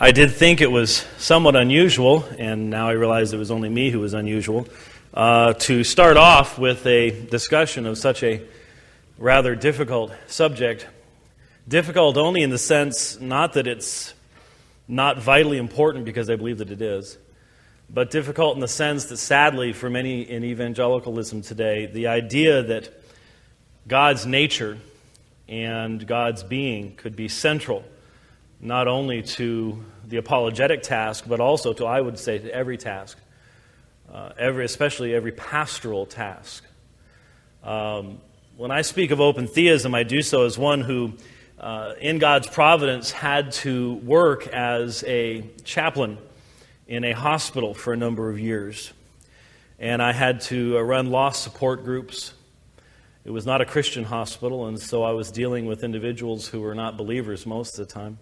I did think it was somewhat unusual, and now I realize it was only me who was unusual, to start off with a discussion of such a rather difficult subject. Difficult only in the sense, not that it's not vitally important, because I believe that it is, but difficult in the sense that sadly for many in evangelicalism today, the idea that God's nature and God's being could be central not only to the apologetic task, but also to, I would say, to every task, especially every pastoral task. When I speak of open theism, I do so as one who, in God's providence, had to work as a chaplain in a hospital for a number of years. And I had to run lost support groups. It was not a Christian hospital, and so I was dealing with individuals who were not believers most of the time.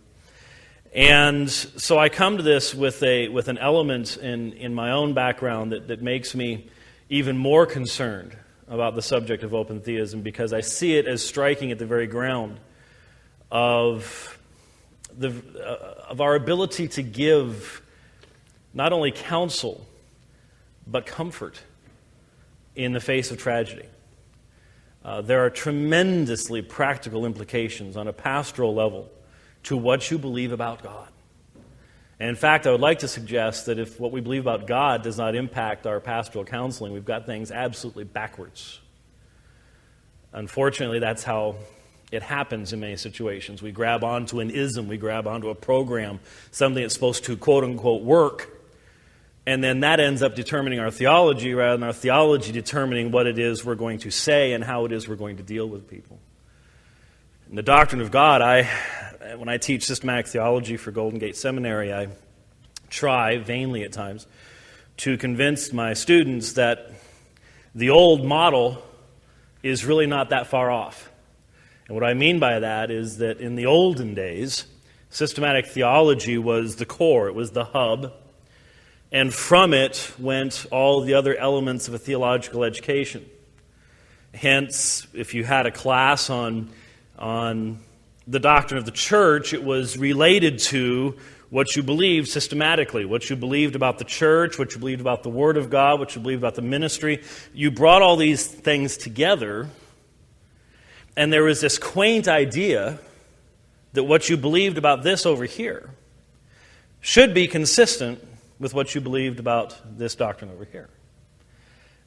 And so I come to this with an element in my own background that makes me even more concerned about the subject of open theism, because I see it as striking at the very ground of our ability to give not only counsel, but comfort in the face of tragedy. There are tremendously practical implications on a pastoral level to what you believe about God. And in fact, I would like to suggest that if what we believe about God does not impact our pastoral counseling, we've got things absolutely backwards. Unfortunately, that's how it happens in many situations. We grab onto an ism, we grab onto a program, something that's supposed to quote-unquote work, and then that ends up determining our theology rather than our theology determining what it is we're going to say and how it is we're going to deal with people. In the doctrine of God, when I teach systematic theology for Golden Gate Seminary, I try, vainly at times, to convince my students that the old model is really not that far off. And what I mean by that is that in the olden days, systematic theology was the core, it was the hub, and from it went all the other elements of a theological education. Hence, if you had a class on the doctrine of the church, it was related to what you believed systematically, what you believed about the church, what you believed about the Word of God, what you believed about the ministry. You brought all these things together, and there was this quaint idea that what you believed about this over here should be consistent with what you believed about this doctrine over here.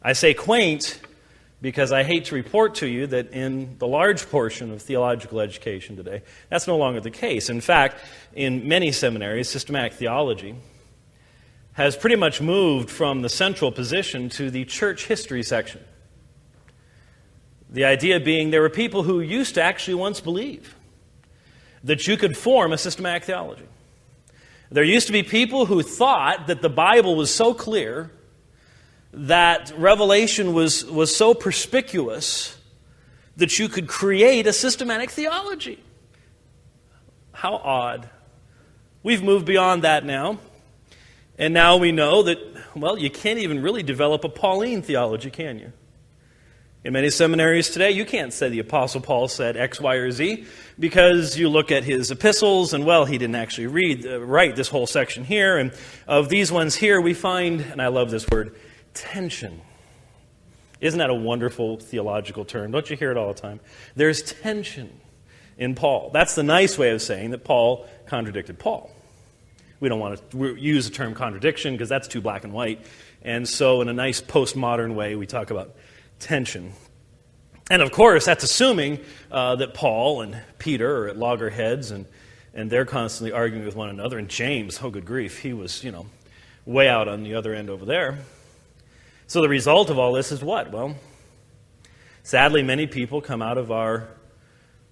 I say quaint because I hate to report to you that in the large portion of theological education today, that's no longer the case. In fact, in many seminaries, systematic theology has pretty much moved from the central position to the church history section. The idea being there were people who used to actually once believe that you could form a systematic theology. There used to be people who thought that the Bible was so clear, that revelation was so perspicuous that you could create a systematic theology. How odd. We've moved beyond that now. And now we know that, well, you can't even really develop a Pauline theology, can you? In many seminaries today, you can't say the Apostle Paul said X, Y, or Z, because you look at his epistles, and, well, he didn't actually write this whole section here. And of these ones here, we find, and I love this word, tension. Isn't that a wonderful theological term? Don't you hear it all the time? There's tension in Paul. That's the nice way of saying that Paul contradicted Paul. We don't want to use the term contradiction because that's too black and white. And so in a nice postmodern way, we talk about tension. And of course, that's assuming that Paul and Peter are at loggerheads and they're constantly arguing with one another. And James, oh good grief, he was, way out on the other end over there. So the result of all this is what? Well, sadly, many people come out of our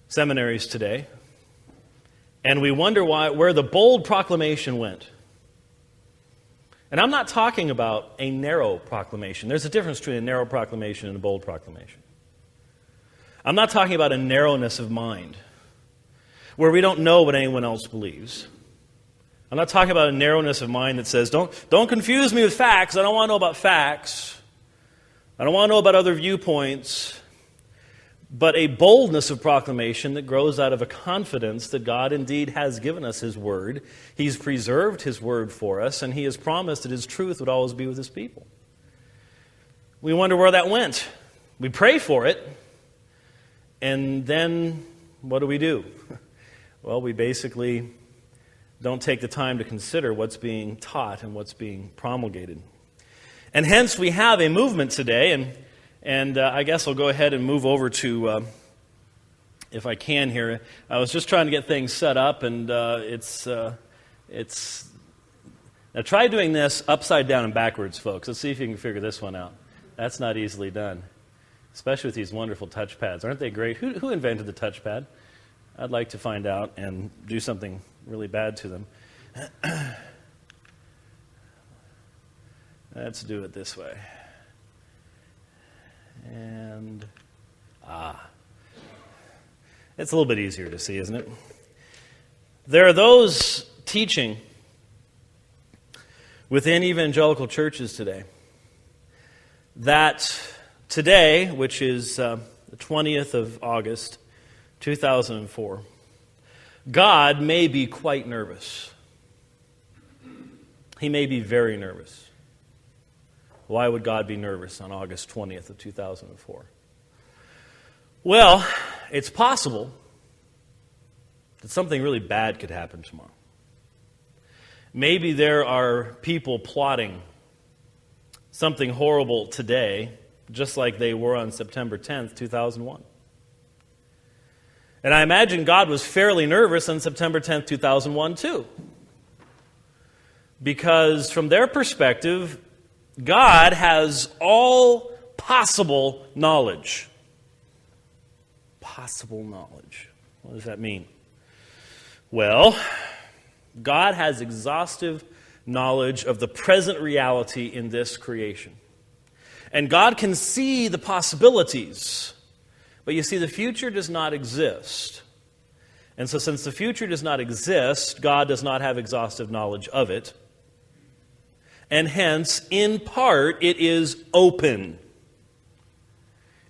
seminaries today, and we wonder where the bold proclamation went. And I'm not talking about a narrow proclamation. There's a difference between a narrow proclamation and a bold proclamation. I'm not talking about a narrowness of mind, where we don't know what anyone else believes. I'm not talking about a narrowness of mind that says, don't confuse me with facts. I don't want to know about facts. I don't want to know about other viewpoints. but a boldness of proclamation that grows out of a confidence that God indeed has given us His Word. He's preserved His Word for us, and He has promised that His truth would always be with His people. We wonder where that went. We pray for it, and then what do? Well, we basically don't take the time to consider what's being taught and what's being promulgated. And hence we have a movement today, and I guess I'll go ahead and move over to, if I can here. I was just trying to get things set up, and it's now try doing this upside down and backwards, folks. Let's see if you can figure this one out. That's not easily done, especially with these wonderful touchpads. Aren't they great? Who invented the touchpad? I'd like to find out and do something really bad to them. Let's do it this way. And, it's a little bit easier to see, isn't it? There are those teaching within evangelical churches today that today, which is the 20th of August, 2004, God may be quite nervous. He may be very nervous. Why would God be nervous on August 20th of 2004? Well, it's possible that something really bad could happen tomorrow. Maybe there are people plotting something horrible today, just like they were on September 10th, 2001. And I imagine God was fairly nervous on September 10th, 2001 too. Because from their perspective, God has all possible knowledge. Possible knowledge. What does that mean? Well, God has exhaustive knowledge of the present reality in this creation. And God can see the possibilities. But you see, the future does not exist. And so since the future does not exist, God does not have exhaustive knowledge of it. And hence, in part, it is open.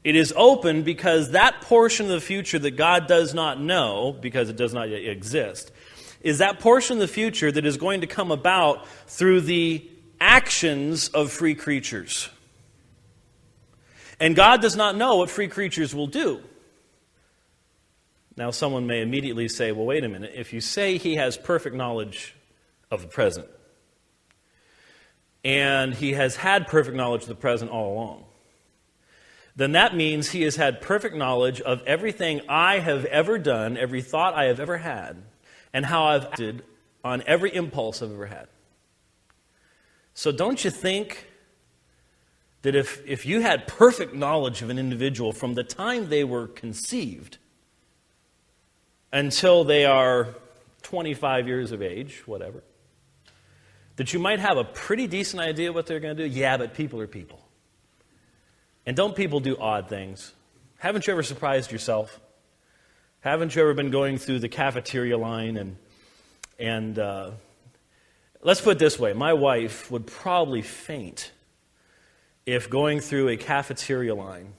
It is open because that portion of the future that God does not know, because it does not yet exist, is that portion of the future that is going to come about through the actions of free creatures. And God does not know what free creatures will do. Now, someone may immediately say, well, wait a minute. If you say He has perfect knowledge of the present, and He has had perfect knowledge of the present all along, then that means He has had perfect knowledge of everything I have ever done, every thought I have ever had, and how I've acted on every impulse I've ever had. So don't you think that if you had perfect knowledge of an individual from the time they were conceived until they are 25 years of age, whatever, that you might have a pretty decent idea what they're going to do? Yeah, but people are people. And don't people do odd things? Haven't you ever surprised yourself? Haven't you ever been going through the cafeteria line and let's put it this way, my wife would probably faint if going through a cafeteria line,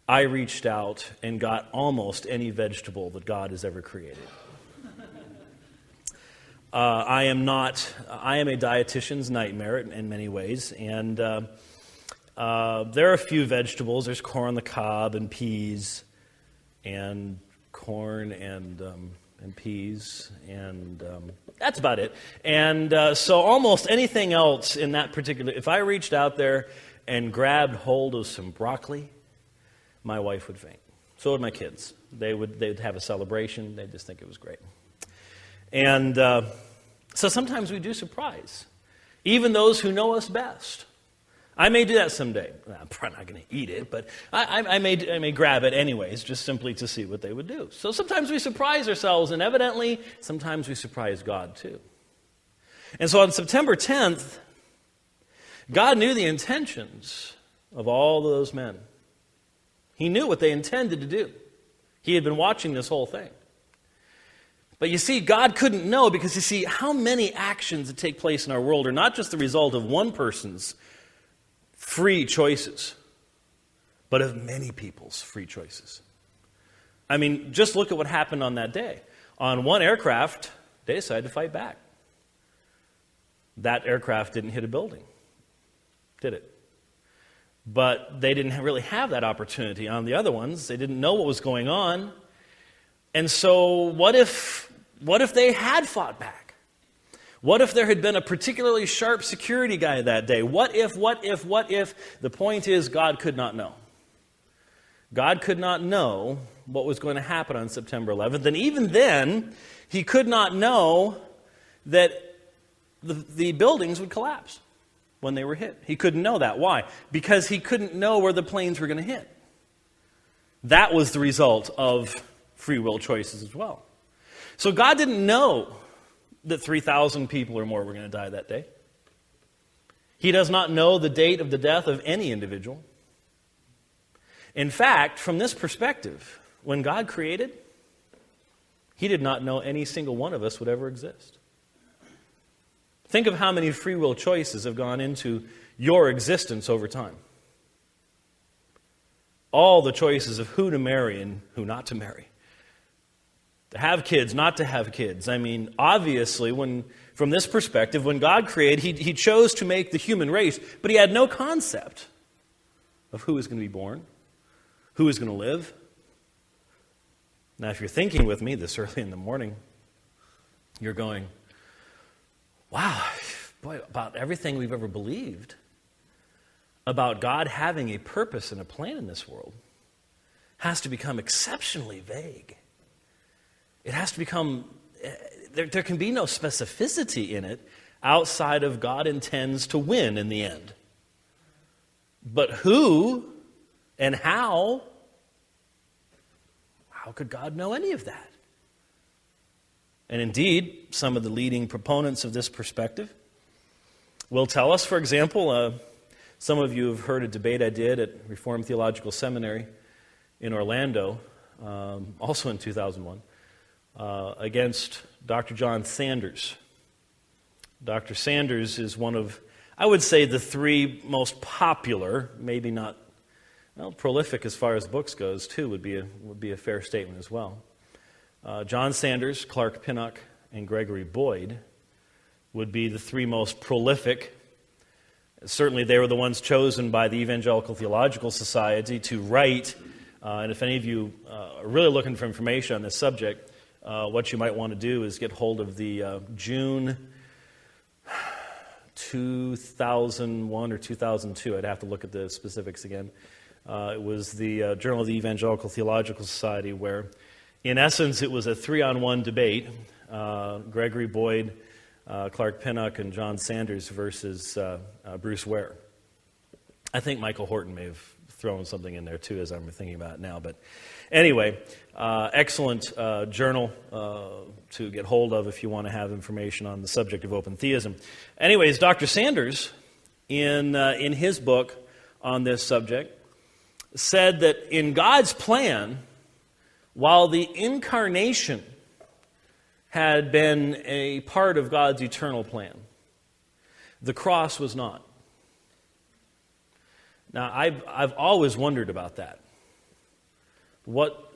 I reached out and got almost any vegetable that God has ever created. I am a dietitian's nightmare in many ways, and there are a few vegetables. There's corn on the cob and peas, and corn and peas, and that's about it. And so almost anything else in that particular, if I reached out there and grabbed hold of some broccoli, my wife would faint. So would my kids. They'd have a celebration. They'd just think it was great. And so sometimes we do surprise, even those who know us best. I may do that someday. I'm probably not going to eat it, but I may grab it anyways, just simply to see what they would do. So sometimes we surprise ourselves, and evidently, sometimes we surprise God too. And so on September 10th, God knew the intentions of all those men. He knew what they intended to do. He had been watching this whole thing. But you see, God couldn't know because, you see, how many actions that take place in our world are not just the result of one person's free choices, but of many people's free choices. I mean, just look at what happened on that day. On one aircraft, they decided to fight back. That aircraft didn't hit a building, did it? But they didn't really have that opportunity. On the other ones, they didn't know what was going on. And so what if they had fought back? What if there had been a particularly sharp security guy that day? What if? The point is, God could not know. God could not know what was going to happen on September 11th. And even then, he could not know that the buildings would collapse when they were hit. He couldn't know that. Why? Because he couldn't know where the planes were going to hit. That was the result of free will choices as well. So God didn't know that 3,000 people or more were going to die that day. He does not know the date of the death of any individual. In fact, from this perspective, when God created, he did not know any single one of us would ever exist. Think of how many free will choices have gone into your existence over time. All the choices of who to marry and who not to marry. To have kids, not to have kids. I mean, obviously, from this perspective, when God created, he chose to make the human race, but he had no concept of who was going to be born, who was going to live. Now, if you're thinking with me this early in the morning, you're going, wow, boy, about everything we've ever believed about God having a purpose and a plan in this world has to become exceptionally vague. It has to become, there can be no specificity in it outside of God intends to win in the end. But who and how could God know any of that? And indeed, some of the leading proponents of this perspective will tell us, for example, some of you have heard a debate I did at Reformed Theological Seminary in Orlando, also in 2001, against Dr. John Sanders. Dr. Sanders is one of, I would say, the three most popular, maybe not, prolific as far as books goes, too, would be a fair statement as well. John Sanders, Clark Pinnock, and Gregory Boyd would be the three most prolific. Certainly they were the ones chosen by the Evangelical Theological Society to write, and if any of you are really looking for information on this subject, what you might want to do is get hold of the June 2001 or 2002, I'd have to look at the specifics again. It was the Journal of the Evangelical Theological Society where, in essence, it was a 3-on-1 debate. Gregory Boyd, Clark Pinnock, and John Sanders versus Bruce Ware. I think Michael Horton may have thrown something in there too as I'm thinking about it now. But anyway, excellent journal to get hold of if you want to have information on the subject of open theism. Anyways, Dr. Sanders, in his book on this subject, said that in God's plan, while the incarnation had been a part of God's eternal plan, the cross was not. Now, I've always wondered about that. What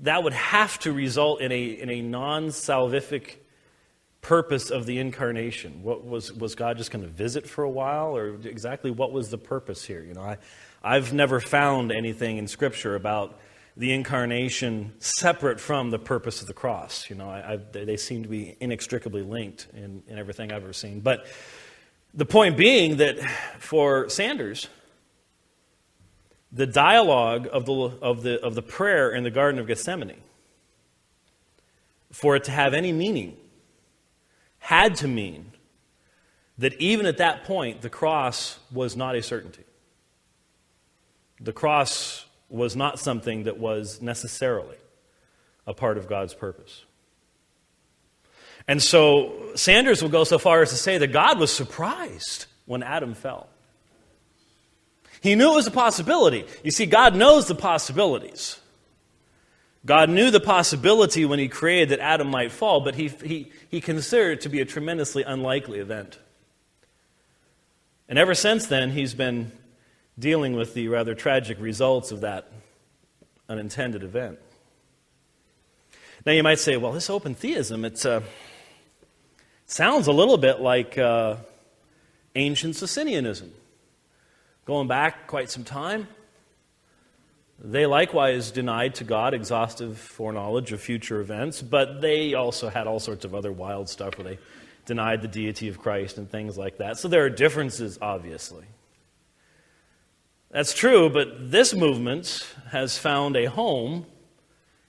that would have to result in a non-salvific purpose of the incarnation. What was God just going to visit for a while, or exactly what was the purpose here? I've never found anything in Scripture about the incarnation separate from the purpose of the cross. They seem to be inextricably linked in everything I've ever seen. But the point being that for Sanders, the dialogue of the prayer in the Garden of Gethsemane, for it to have any meaning, had to mean that even at that point, the cross was not a certainty. The cross was not something that was necessarily a part of God's purpose. And so Sanders will go so far as to say that God was surprised when Adam fell. He knew it was a possibility. You see, God knows the possibilities. God knew the possibility when he created that Adam might fall, but he considered it to be a tremendously unlikely event. And ever since then, he's been dealing with the rather tragic results of that unintended event. Now you might say, well, this open theism, it sounds a little bit like ancient Socinianism. Going back quite some time, they likewise denied to God exhaustive foreknowledge of future events, but they also had all sorts of other wild stuff where they denied the deity of Christ and things like that. So there are differences, obviously. That's true, but this movement has found a home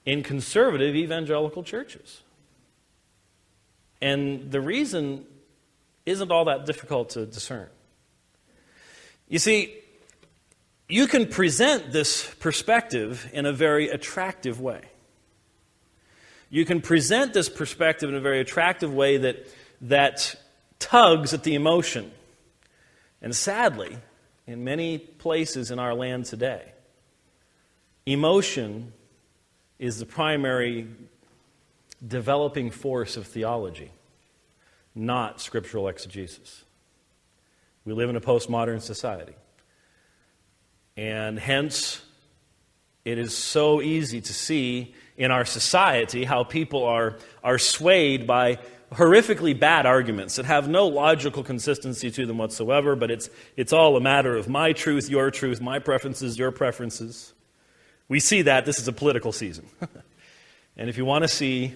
in conservative evangelical churches. And the reason isn't all that difficult to discern. You see, you can present this perspective in a very attractive way. You can present this perspective in a very attractive way that tugs at the emotion. And sadly, in many places in our land today, emotion is the primary developing force of theology, not scriptural exegesis. We live in a postmodern society. And hence, it is so easy to see in our society how people are swayed by horrifically bad arguments that have no logical consistency to them whatsoever, but it's all a matter of my truth, my preferences, your preferences. We see that. This is a political season. And if you want to see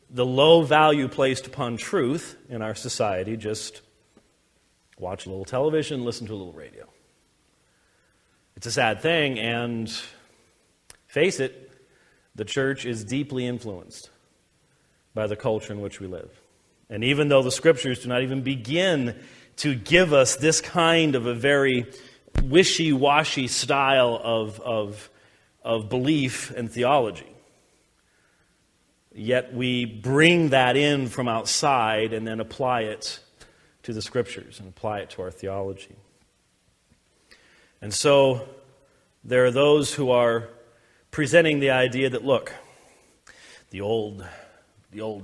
the low value placed upon truth in our society, just watch a little television, listen to a little radio. It's a sad thing, and face it, the church is deeply influenced by the culture in which we live. And even though the Scriptures do not even begin to give us this kind of a very wishy-washy style of belief and theology, yet we bring that in from outside and then apply it to the Scriptures and apply it to our theology. And so there are those who are presenting the idea that, look, the old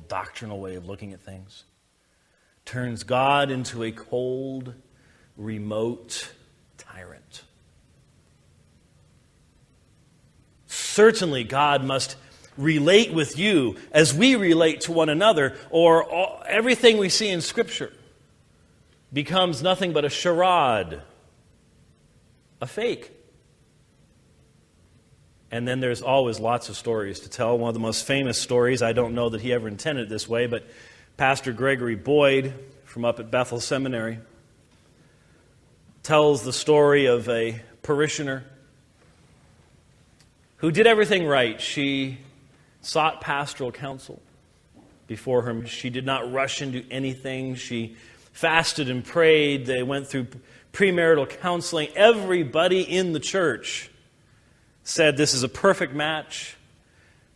doctrinal way of looking at things turns God into a cold, remote tyrant. Certainly God must relate with you as we relate to one another, or everything we see in Scripture becomes nothing but a charade, a fake. And then there's always lots of stories to tell. One of the most famous stories, I don't know that he ever intended it this way, but Pastor Gregory Boyd from up at Bethel Seminary tells the story of a parishioner who did everything right. She sought pastoral counsel before her. She did not rush into anything. She fasted and prayed. They went through premarital counseling. Everybody in the church said this is a perfect match.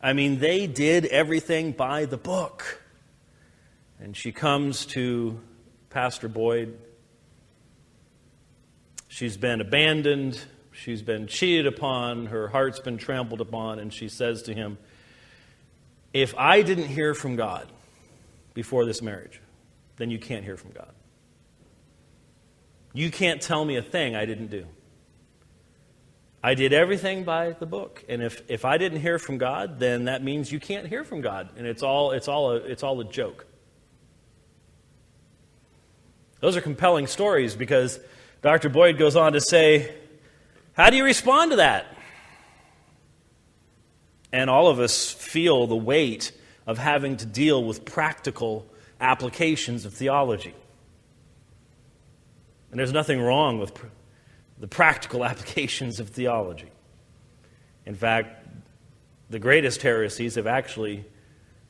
I mean, they did everything by the book. And she comes to Pastor Boyd. She's been abandoned. She's been cheated upon. Her heart's been trampled upon. And she says to him, if I didn't hear from God before this marriage, then you can't hear from God. You can't tell me a thing I didn't do. I did everything by the book. And if I didn't hear from God, then that means you can't hear from God. And it's all a joke. Those are compelling stories because Dr. Boyd goes on to say, how do you respond to that? And all of us feel the weight of having to deal with practical applications of theology. And there's nothing wrong with the practical applications of theology. In fact, the greatest heresies have actually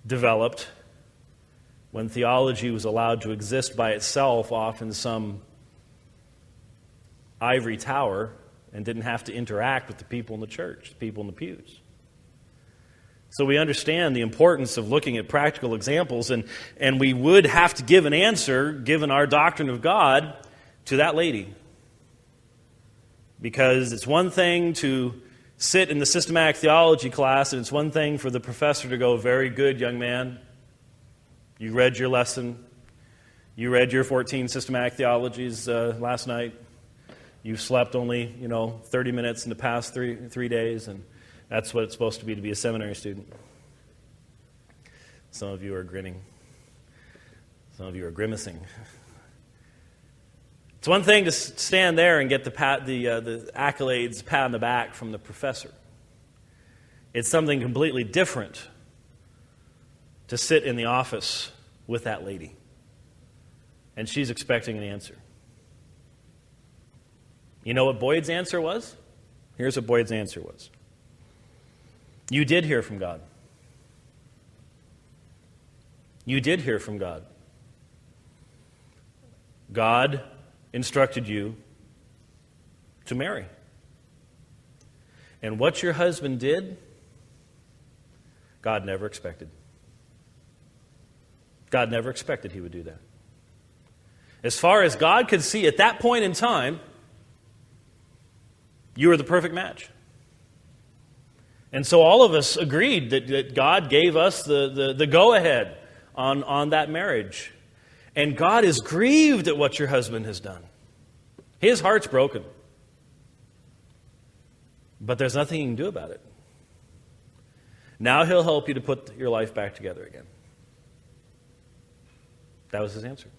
developed when theology was allowed to exist by itself off in some ivory tower and didn't have to interact with the people in the church, the people in the pews. So we understand the importance of looking at practical examples, and we would have to give an answer, given our doctrine of God, to that lady. Because it's one thing to sit in the systematic theology class, and it's one thing for the professor to go, very good, young man. You read your lesson. You read your 14 systematic theologies last night. You've slept only, 30 minutes in the past three days, and that's what it's supposed to be a seminary student. Some of you are grinning. Some of you are grimacing. It's one thing to stand there and get the accolades, pat on the back from the professor. It's something completely different to sit in the office with that lady. And she's expecting an answer. You know what Boyd's answer was? Here's what Boyd's answer was. You did hear from God. You did hear from God. God instructed you to marry. And what your husband did, God never expected. God never expected he would do that. As far as God could see at that point in time, you were the perfect match. And so all of us agreed that God gave us the go-ahead on that marriage. And God is grieved at what your husband has done. His heart's broken. But there's nothing you can do about it. Now he'll help you to put your life back together again. That was his answer.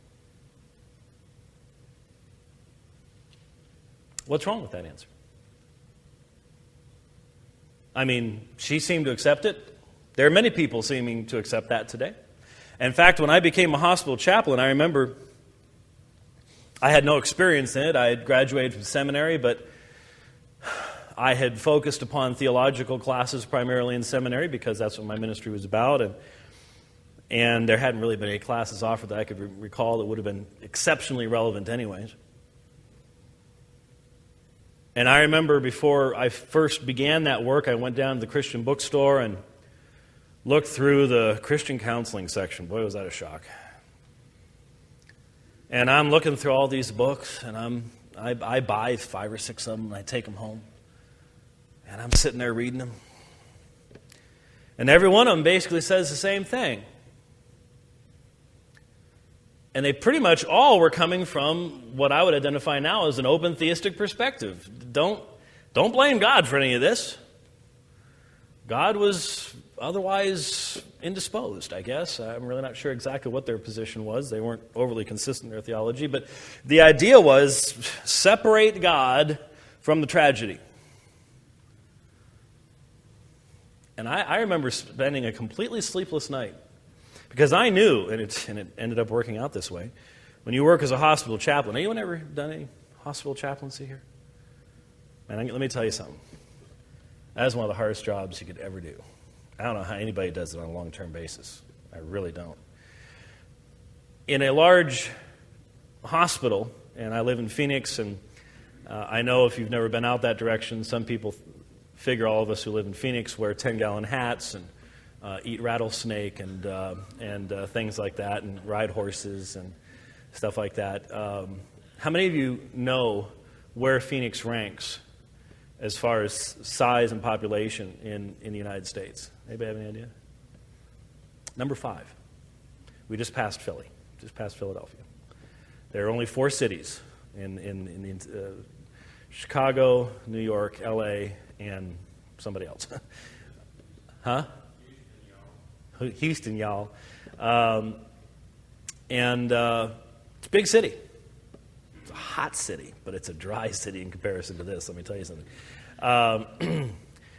What's wrong with that answer? I mean, she seemed to accept it. There are many people seeming to accept that today. In fact, when I became a hospital chaplain, I remember I had no experience in it. I had graduated from seminary, but I had focused upon theological classes primarily in seminary because that's what my ministry was about. And there hadn't really been any classes offered that I could recall that would have been exceptionally relevant anyways. And I remember before I first began that work, I went down to the Christian bookstore and looked through the Christian counseling section. Boy, was that a shock. And I'm looking through all these books, and I buy 5 or 6 of them, and I take them home. And I'm sitting there reading them. And every one of them basically says the same thing. And they pretty much all were coming from what I would identify now as an open theistic perspective. Don't blame God for any of this. God was otherwise indisposed, I guess. I'm really not sure exactly what their position was. They weren't overly consistent in their theology. But the idea was separate God from the tragedy. And I remember spending a completely sleepless night. Because I knew, and it ended up working out this way, when you work as a hospital chaplain, anyone ever done any hospital chaplaincy here? Man, let me tell you something. That is one of the hardest jobs you could ever do. I don't know how anybody does it on a long-term basis. I really don't. In a large hospital, and I live in Phoenix, and I know if you've never been out that direction, some people figure all of us who live in Phoenix wear 10-gallon hats and eat rattlesnake and things like that, and ride horses and stuff like that. How many of you know where Phoenix ranks as far as size and population in the United States? Anybody have any idea? Number 5. We just passed Philly, just passed Philadelphia. There are only 4 cities in Chicago, New York, L.A., and somebody else. Huh? Houston, y'all. And it's a big city. It's a hot city, but it's a dry city in comparison to this. Let me tell you something.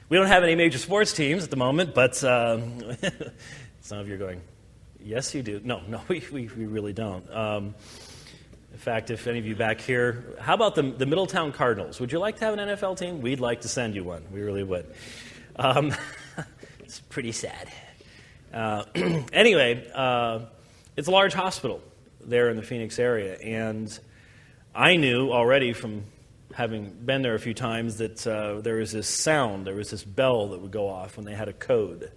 We don't have any major sports teams at the moment, but some of you are going, yes, you do. No, we really don't. In fact, if any of you back here, how about the Middletown Cardinals? Would you like to have an NFL team? We'd like to send you one. We really would. It's pretty sad. Anyway, it's a large hospital there in the Phoenix area, and I knew already from having been there a few times that there was this sound, there was this bell that would go off when they had a code,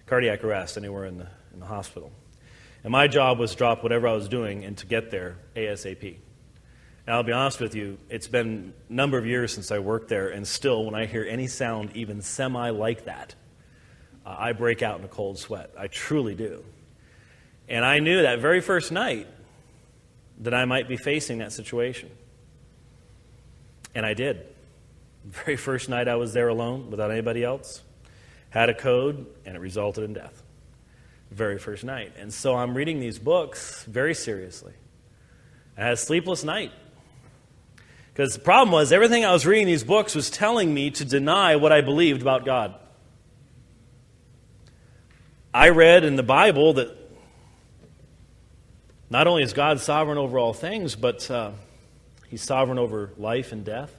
cardiac arrest anywhere in the hospital. And my job was to drop whatever I was doing and to get there ASAP. And I'll be honest with you, it's been a number of years since I worked there, and still when I hear any sound even semi like that, I break out in a cold sweat. I truly do. And I knew that very first night that I might be facing that situation. And I did. The very first night I was there alone, without anybody else, had a code, and it resulted in death. very first night. And so I'm reading these books very seriously. I had a sleepless night. Because the problem was, everything I was reading these books was telling me to deny what I believed about God. I read in the Bible that not only is God sovereign over all things, but He's sovereign over life and death.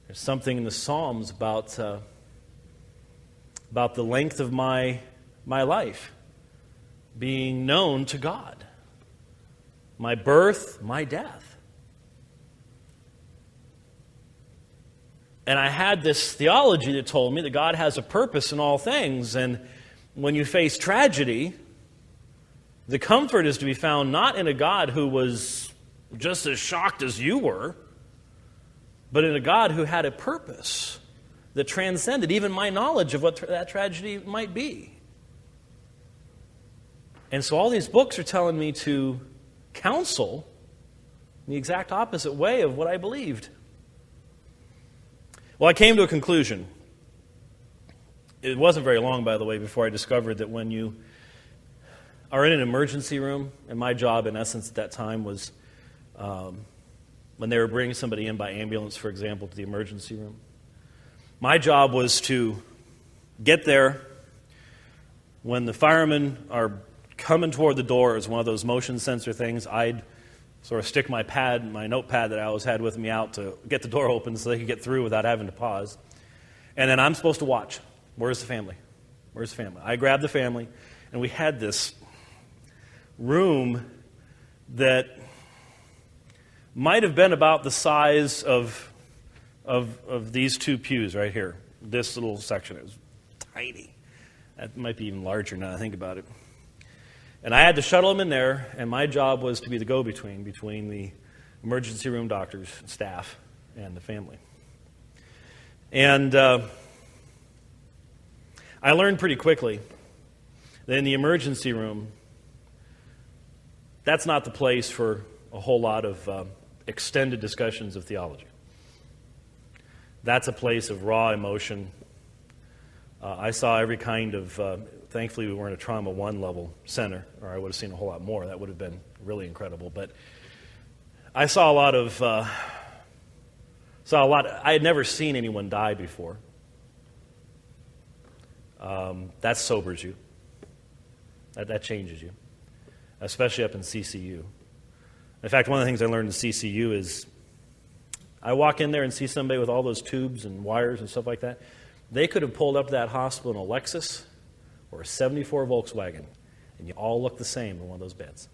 There's something in the Psalms about the length of my life being known to God. My birth, my death. And I had this theology that told me that God has a purpose in all things. And when you face tragedy, the comfort is to be found not in a God who was just as shocked as you were, but in a God who had a purpose that transcended even my knowledge of what that tragedy might be. And so all these books are telling me to counsel the exact opposite way of what I believed. Well, I came to a conclusion. It wasn't very long, by the way, before I discovered that when you are in an emergency room, and my job, in essence, at that time was when they were bringing somebody in by ambulance, for example, to the emergency room. My job was to get there when the firemen are coming toward the door. It was one of those motion sensor things. I'd sort of stick my notepad that I always had with me out to get the door open so they could get through without having to pause. And then I'm supposed to watch. Where's the family? Where's the family? I grabbed the family, and we had this room that might have been about the size of these two pews right here. This little section. It was tiny. That might be even larger now that I think about it. And I had to shuttle them in there, and my job was to be the go-between between the emergency room doctors, staff, and the family. And I learned pretty quickly that in the emergency room, that's not the place for a whole lot of extended discussions of theology. That's a place of raw emotion. I saw every kind of... Thankfully, we weren't a Trauma 1 level center, or I would have seen a whole lot more. That would have been really incredible. But I saw a lot of... I had never seen anyone die before. That sobers you. That changes you, especially up in CCU. In fact, one of the things I learned in CCU is I walk in there and see somebody with all those tubes and wires and stuff like that. They could have pulled up to that hospital in a Lexus or a 74 Volkswagen, and you all look the same in one of those beds.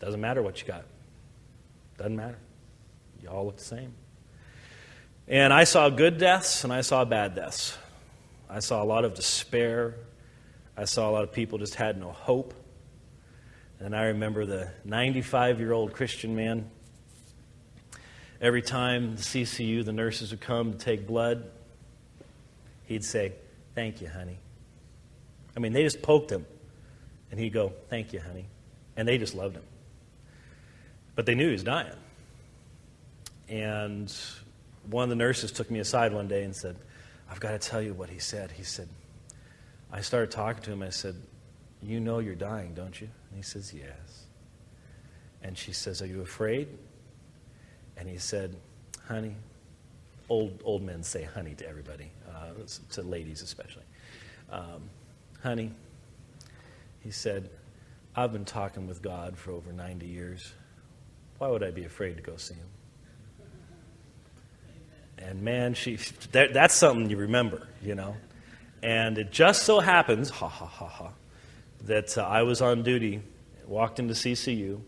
Doesn't matter what you got. Doesn't matter. You all look the same. And I saw good deaths and I saw bad deaths. I saw a lot of despair. I saw a lot of people just had no hope. And I remember the 95-year-old Christian man. Every time the CCU, the nurses would come to take blood, he'd say, "Thank you, honey." I mean, they just poked him. And he'd go, "Thank you, honey." And they just loved him. But they knew he was dying. And one of the nurses took me aside one day and said, "I've got to tell you what he said." He said, I started talking to him. I said, "You know you're dying, don't you?" And he says, "Yes." And she says, "Are you afraid?" And he said, "Honey," old men say honey to everybody, to ladies especially. "Honey," he said, "I've been talking with God for over 90 years. Why would I be afraid to go see him?" And man, that's something you remember, you know. And it just so happens, that I was on duty, walked into CCU.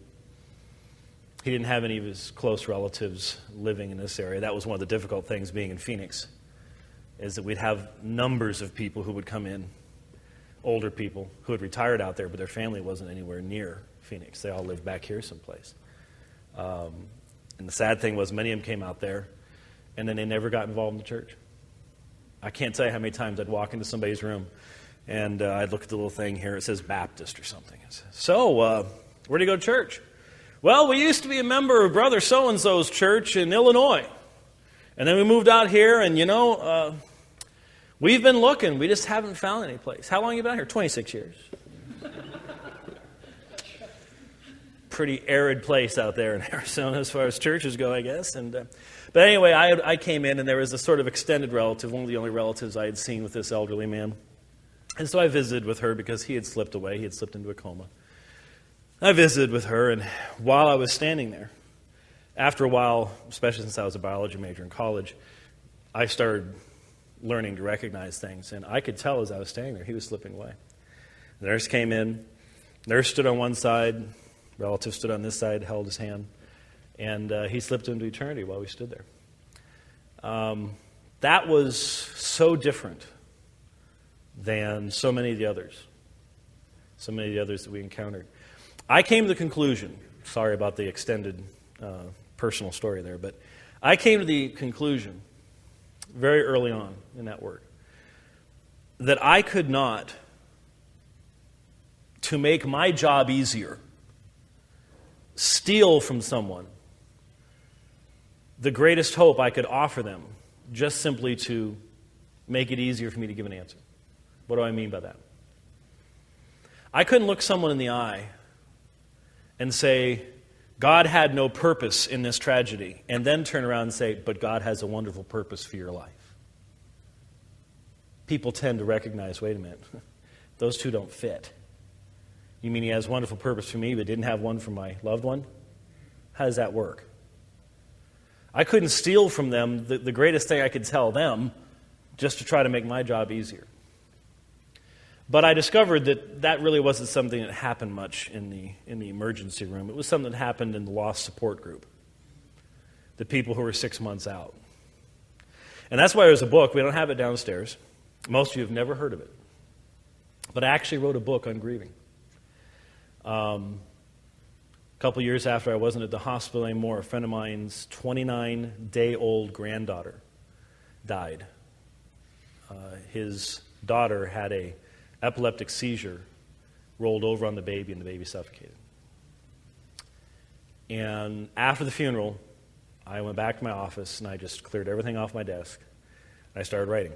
He didn't have any of his close relatives living in this area. That was one of the difficult things being in Phoenix, is that we'd have numbers of people who would come in, older people who had retired out there, but their family wasn't anywhere near Phoenix. They all lived back here someplace. And the sad thing was many of them came out there, and then they never got involved in the church. I can't tell you how many times I'd walk into somebody's room, and I'd look at the little thing here. It says Baptist or something. It says, "So, where do you go to church?" "Well, we used to be a member of Brother So-and-so's church in Illinois. And then we moved out here, and, We've been looking. We just haven't found any place. How long have you been here? 26 years. Pretty arid place out there in Arizona as far as churches go, I guess. But anyway, I came in, and there was a sort of extended relative, one of the only relatives I had seen with this elderly man. And so I visited with her because he had slipped away. He had slipped into a coma. I visited with her, and while I was standing there, after a while, especially since I was a biology major in college, I started learning to recognize things. And I could tell as I was standing there, he was slipping away. The nurse came in. Nurse stood on one side. Relative stood on this side, held his hand. And he slipped into eternity while we stood there. That was so different than so many of the others. So many of the others that we encountered. I came to the conclusion, sorry about the extended personal story there, but I came to the conclusion very early on in that work that I could not, to make my job easier, steal from someone the greatest hope I could offer them just simply to make it easier for me to give an answer. What do I mean by that? I couldn't look someone in the eye and say, God had no purpose in this tragedy, and then turn around and say, but God has a wonderful purpose for your life. People tend to recognize, wait a minute, those two don't fit. You mean he has a wonderful purpose for me, but didn't have one for my loved one? How does that work? I couldn't steal from them the greatest thing I could tell them just to try to make my job easier. But I discovered that really wasn't something that happened much in the emergency room. It was something that happened in the lost support group, the people who were 6 months out. And that's why there's a book. We don't have it downstairs. Most of you have never heard of it. But I actually wrote a book on grieving. A couple years after I wasn't at the hospital anymore, a friend of mine's 29-day-old granddaughter died. His daughter had a epileptic seizure, rolled over on the baby, and the baby suffocated. And after the funeral, I went back to my office, and I just cleared everything off my desk, and I started writing.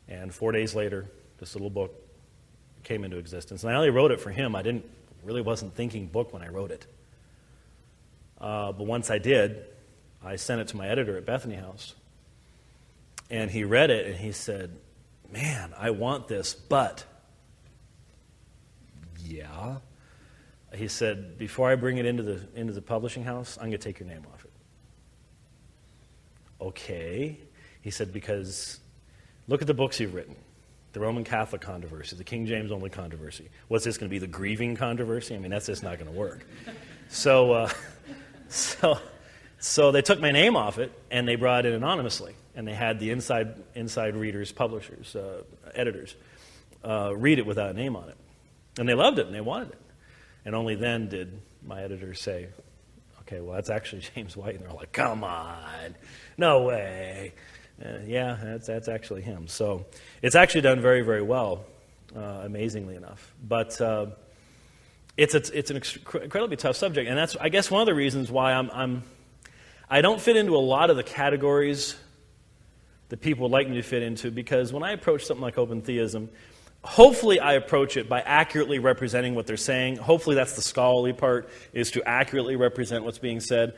And 4 days later, this little book came into existence. And I only wrote it for him. I really wasn't thinking book when I wrote it. But once I did, I sent it to my editor at Bethany House. And he read it, and he said, man, I want this, but... Yeah. He said, before I bring it into the publishing house, I'm going to take your name off it. Okay. He said, because look at the books you've written. The Roman Catholic controversy, the King James only controversy. What's this going to be, the grieving controversy? I mean, that's just not going to work. So they took my name off it, and they brought it anonymously. And they had the inside readers, publishers, editors, read it without a name on it. And they loved it, and they wanted it. And only then did my editor say, okay, well, that's actually James White. And they're like, come on, no way. Yeah, that's actually him. So it's actually done very, very well, amazingly enough. But it's an incredibly tough subject. And that's, I guess, one of the reasons why I don't fit into a lot of the categories that people would like me to fit into, because when I approach something like open theism, hopefully I approach it by accurately representing what they're saying. Hopefully that's the scholarly part, is to accurately represent what's being said.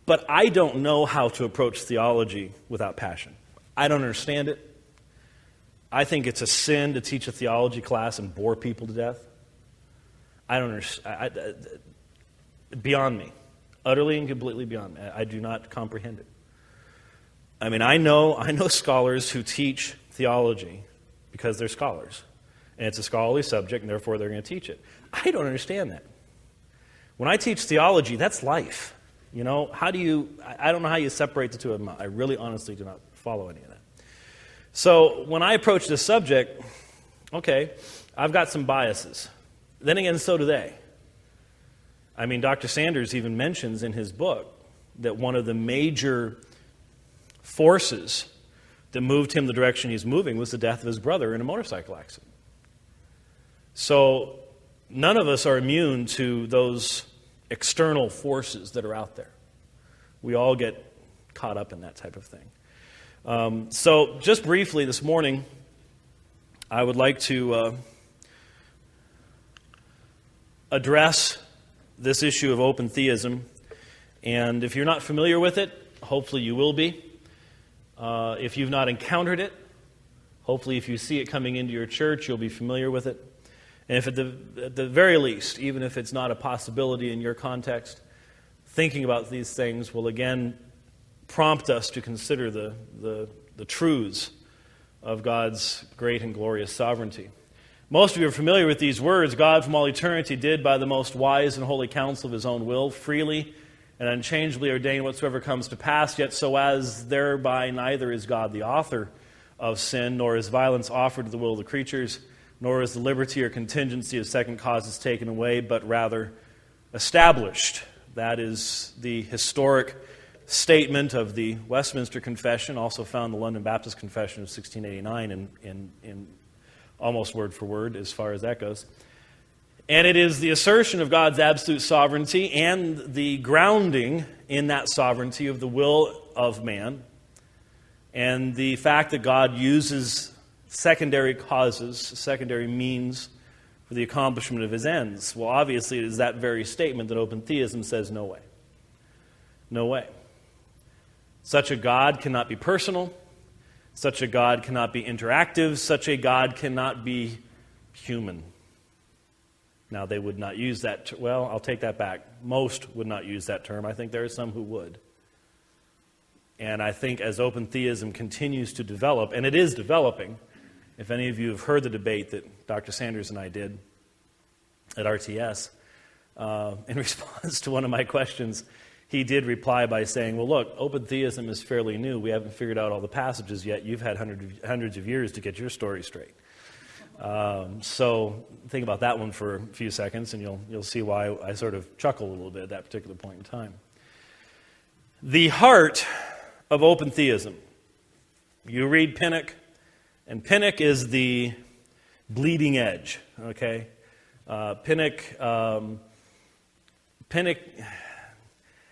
But I don't know how to approach theology without passion. I don't understand it. I think it's a sin to teach a theology class and bore people to death. I don't understand. Beyond me. Utterly and completely beyond me. I do not comprehend it. I mean, I know scholars who teach theology because they're scholars. And it's a scholarly subject, and therefore they're going to teach it. I don't understand that. When I teach theology, that's life. You know, I don't know how you separate the two of them. I really honestly do not follow any of that. So when I approach this subject, okay, I've got some biases. Then again, so do they. I mean, Dr. Sanders even mentions in his book that one of the major forces that moved him the direction he's moving was the death of his brother in a motorcycle accident. So none of us are immune to those external forces that are out there. We all get caught up in that type of thing. So just briefly this morning, I would like to address this issue of open theism. And if you're not familiar with it, hopefully you will be. If you've not encountered it, hopefully if you see it coming into your church, you'll be familiar with it. And if at the very least, even if it's not a possibility in your context, thinking about these things will again prompt us to consider the truths of God's great and glorious sovereignty. Most of you are familiar with these words. God from all eternity did by the most wise and holy counsel of his own will freely and unchangeably ordain whatsoever comes to pass, yet so as thereby neither is God the author of sin, nor is violence offered to the will of the creatures, nor is the liberty or contingency of second causes taken away, but rather established. That is the historic statement of the Westminster Confession, also found in the London Baptist Confession of 1689 in almost word for word as far as that goes. And it is the assertion of God's absolute sovereignty and the grounding in that sovereignty of the will of man, and the fact that God uses secondary causes, secondary means for the accomplishment of his ends. Well, obviously it is that very statement that open theism says no way. No way. Such a God cannot be personal. Such a God cannot be interactive. Such a God cannot be human. Now, they would not use that. Well, I'll take that back. Most would not use that term. I think there are some who would. And I think as open theism continues to develop, and it is developing, if any of you have heard the debate that Dr. Sanders and I did at RTS, in response to one of my questions, he did reply by saying, well, look, open theism is fairly new. We haven't figured out all the passages yet. You've had hundreds of years to get your story straight. So think about that one for a few seconds, and you'll see why I sort of chuckle a little bit at that particular point in time. The heart of open theism. You read Pinnock, and Pinnock is the bleeding edge, okay? Pinnock,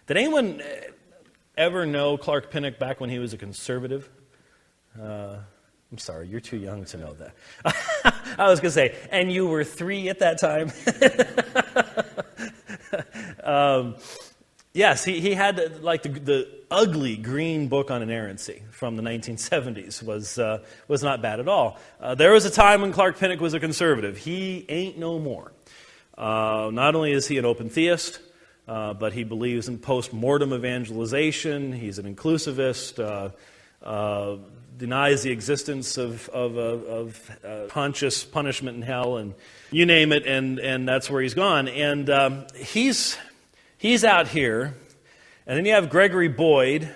did anyone ever know Clark Pinnock back when he was a conservative? I'm sorry, you're too young to know that. I was going to say, and you were 3 at that time? Yes, he had like the ugly green book on inerrancy from the 1970s was not bad at all. There was a time when Clark Pinnock was a conservative. He ain't no more. Not only is he an open theist, but he believes in post-mortem evangelization. He's an inclusivist, denies the existence of conscious punishment in hell, and you name it, and that's where he's gone. And he's out here, and then you have Gregory Boyd.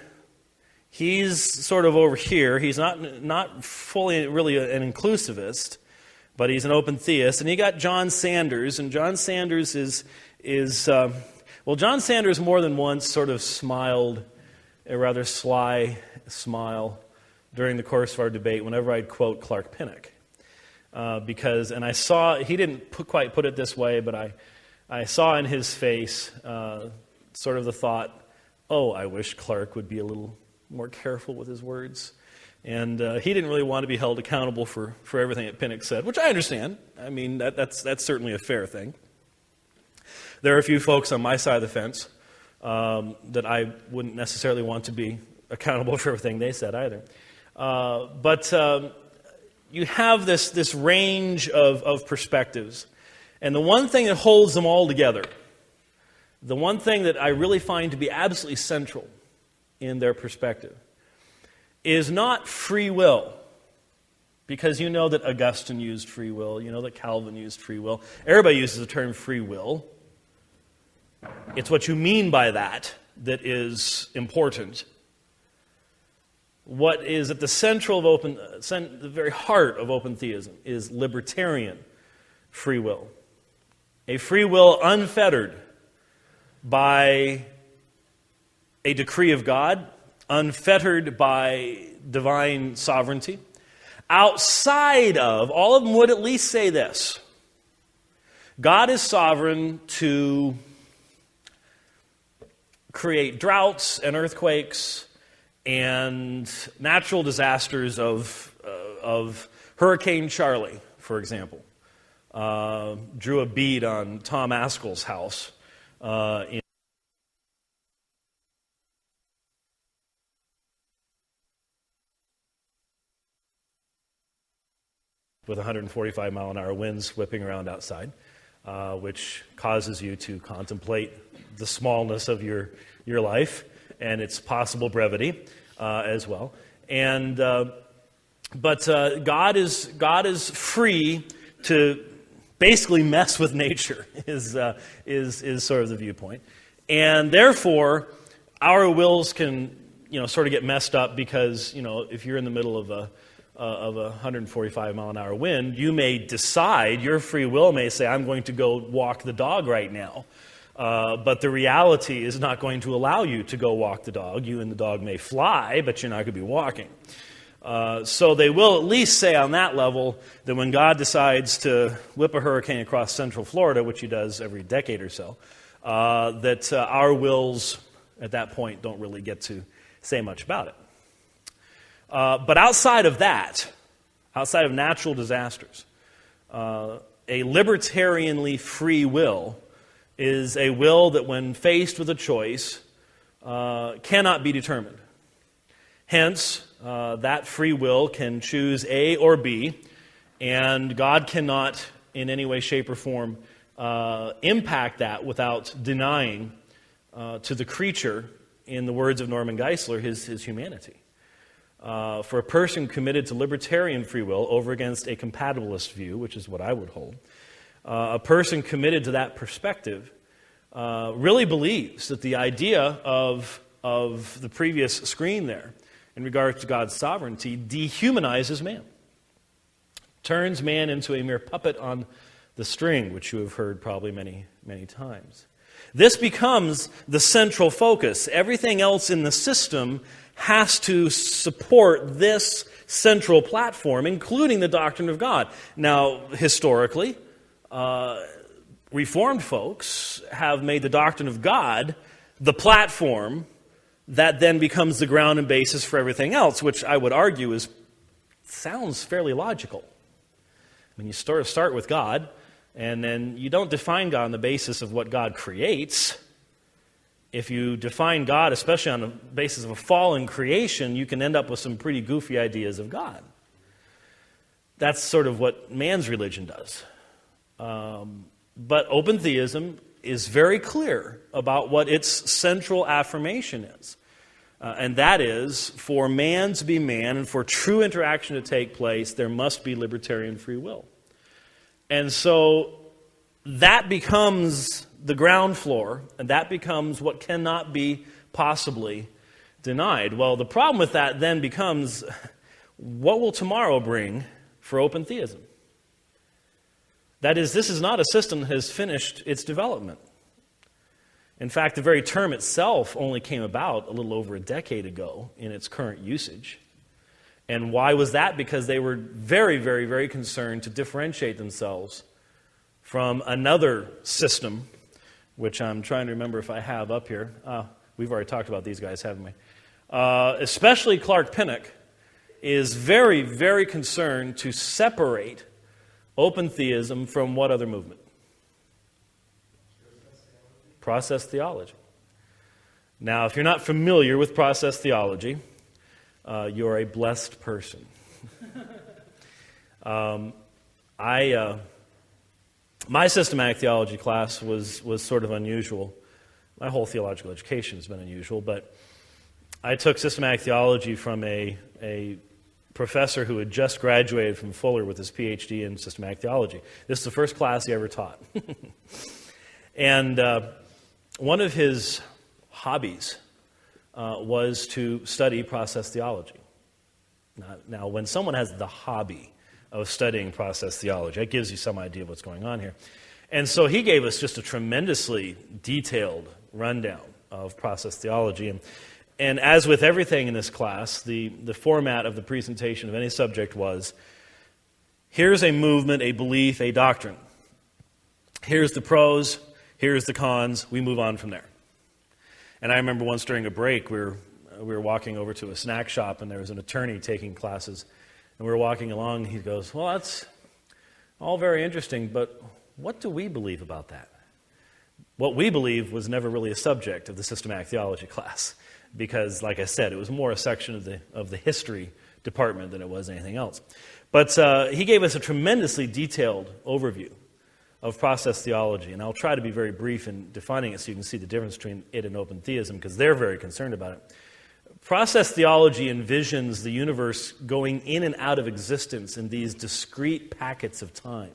He's sort of over here. He's not fully really an inclusivist, but he's an open theist. And you got John Sanders, and John Sanders is John Sanders more than once sort of smiled a rather sly smile during the course of our debate whenever I'd quote Clark Pinnock. Because I saw, he didn't quite put it this way, but I saw in his face sort of the thought, oh, I wish Clark would be a little more careful with his words. And he didn't really want to be held accountable for everything that Pinnock said, which I understand. I mean, that's certainly a fair thing. There are a few folks on my side of the fence that I wouldn't necessarily want to be accountable for everything they said either. But you have this range of perspectives. And the one thing that holds them all together, the one thing that I really find to be absolutely central in their perspective, is not free will. Because you know that Augustine used free will. You know that Calvin used free will. Everybody uses the term free will. It's what you mean by that is important. What is at the the very heart of open theism is libertarian free will. A free will unfettered by a decree of God, unfettered by divine sovereignty. Outside of, all of them would at least say this: God is sovereign to create droughts and earthquakes and natural disasters of Hurricane Charlie, for example, drew a bead on Tom Askell's house with 145-mile-an-hour winds whipping around outside, which causes you to contemplate the smallness of your life and its possible brevity as well. And but God is free to basically mess with nature. Is sort of the viewpoint, and therefore our wills can sort of get messed up because if you're in the middle of a 145-mile-an-hour wind, you may decide, your free will may say, I'm going to go walk the dog right now. But the reality is not going to allow you to go walk the dog. You and the dog may fly, but you're not going to be walking. So they will at least say on that level that when God decides to whip a hurricane across central Florida, which he does every decade or so, that our wills at that point don't really get to say much about it. But outside of that, outside of natural disasters, a libertarianly free will is a will that when faced with a choice cannot be determined. Hence, that free will can choose A or B, and God cannot in any way, shape, or form impact that without denying to the creature, in the words of Norman Geisler, his humanity. For a person committed to libertarian free will over against a compatibilist view, which is what I would hold, a person committed to that perspective really believes that the idea of the previous screen there in regards to God's sovereignty dehumanizes man, turns man into a mere puppet on the string, which you have heard probably many, many times. This becomes the central focus. Everything else in the system has to support this central platform, including the doctrine of God. Now, historically, Reformed folks have made the doctrine of God the platform that then becomes the ground and basis for everything else, which I would argue sounds fairly logical. I mean, you start with God, and then you don't define God on the basis of what God creates. If you define God, especially on the basis of a fallen creation, you can end up with some pretty goofy ideas of God. That's sort of what man's religion does. But open theism is very clear about what its central affirmation is. And that is, for man to be man and for true interaction to take place, there must be libertarian free will. And so that becomes the ground floor, and that becomes what cannot be possibly denied. Well, the problem with that then becomes, what will tomorrow bring for open theism? That is, this is not a system that has finished its development. In fact, the very term itself only came about a little over a decade ago in its current usage. And why was that? Because they were very, very, very concerned to differentiate themselves from another system, which I'm trying to remember if I have up here. We've already talked about these guys, haven't we? Especially Clark Pinnock is very, very concerned to separate open theism from what other movement? Process theology. Now, if you're not familiar with process theology, you're a blessed person. My systematic theology class was sort of unusual. My whole theological education has been unusual, but I took systematic theology from a professor who had just graduated from Fuller with his PhD in systematic theology. This is the first class he ever taught. And one of his hobbies was to study process theology. Now, when someone has the hobby of studying process theology, that gives you some idea of what's going on here. And so he gave us just a tremendously detailed rundown of process theology. And as with everything in this class, the format of the presentation of any subject was, here's a movement, a belief, a doctrine. Here's the pros, here's the cons, we move on from there. And I remember once during a break, we were we were walking over to a snack shop, and there was an attorney taking classes. And we were walking along, and he goes, well, that's all very interesting, but what do we believe about that? What we believe was never really a subject of the systematic theology class because, like I said, it was more a section of the history department than it was anything else. But he gave us a tremendously detailed overview of process theology, and I'll try to be very brief in defining it so you can see the difference between it and open theism because they're very concerned about it. Process theology envisions the universe going in and out of existence in these discrete packets of time.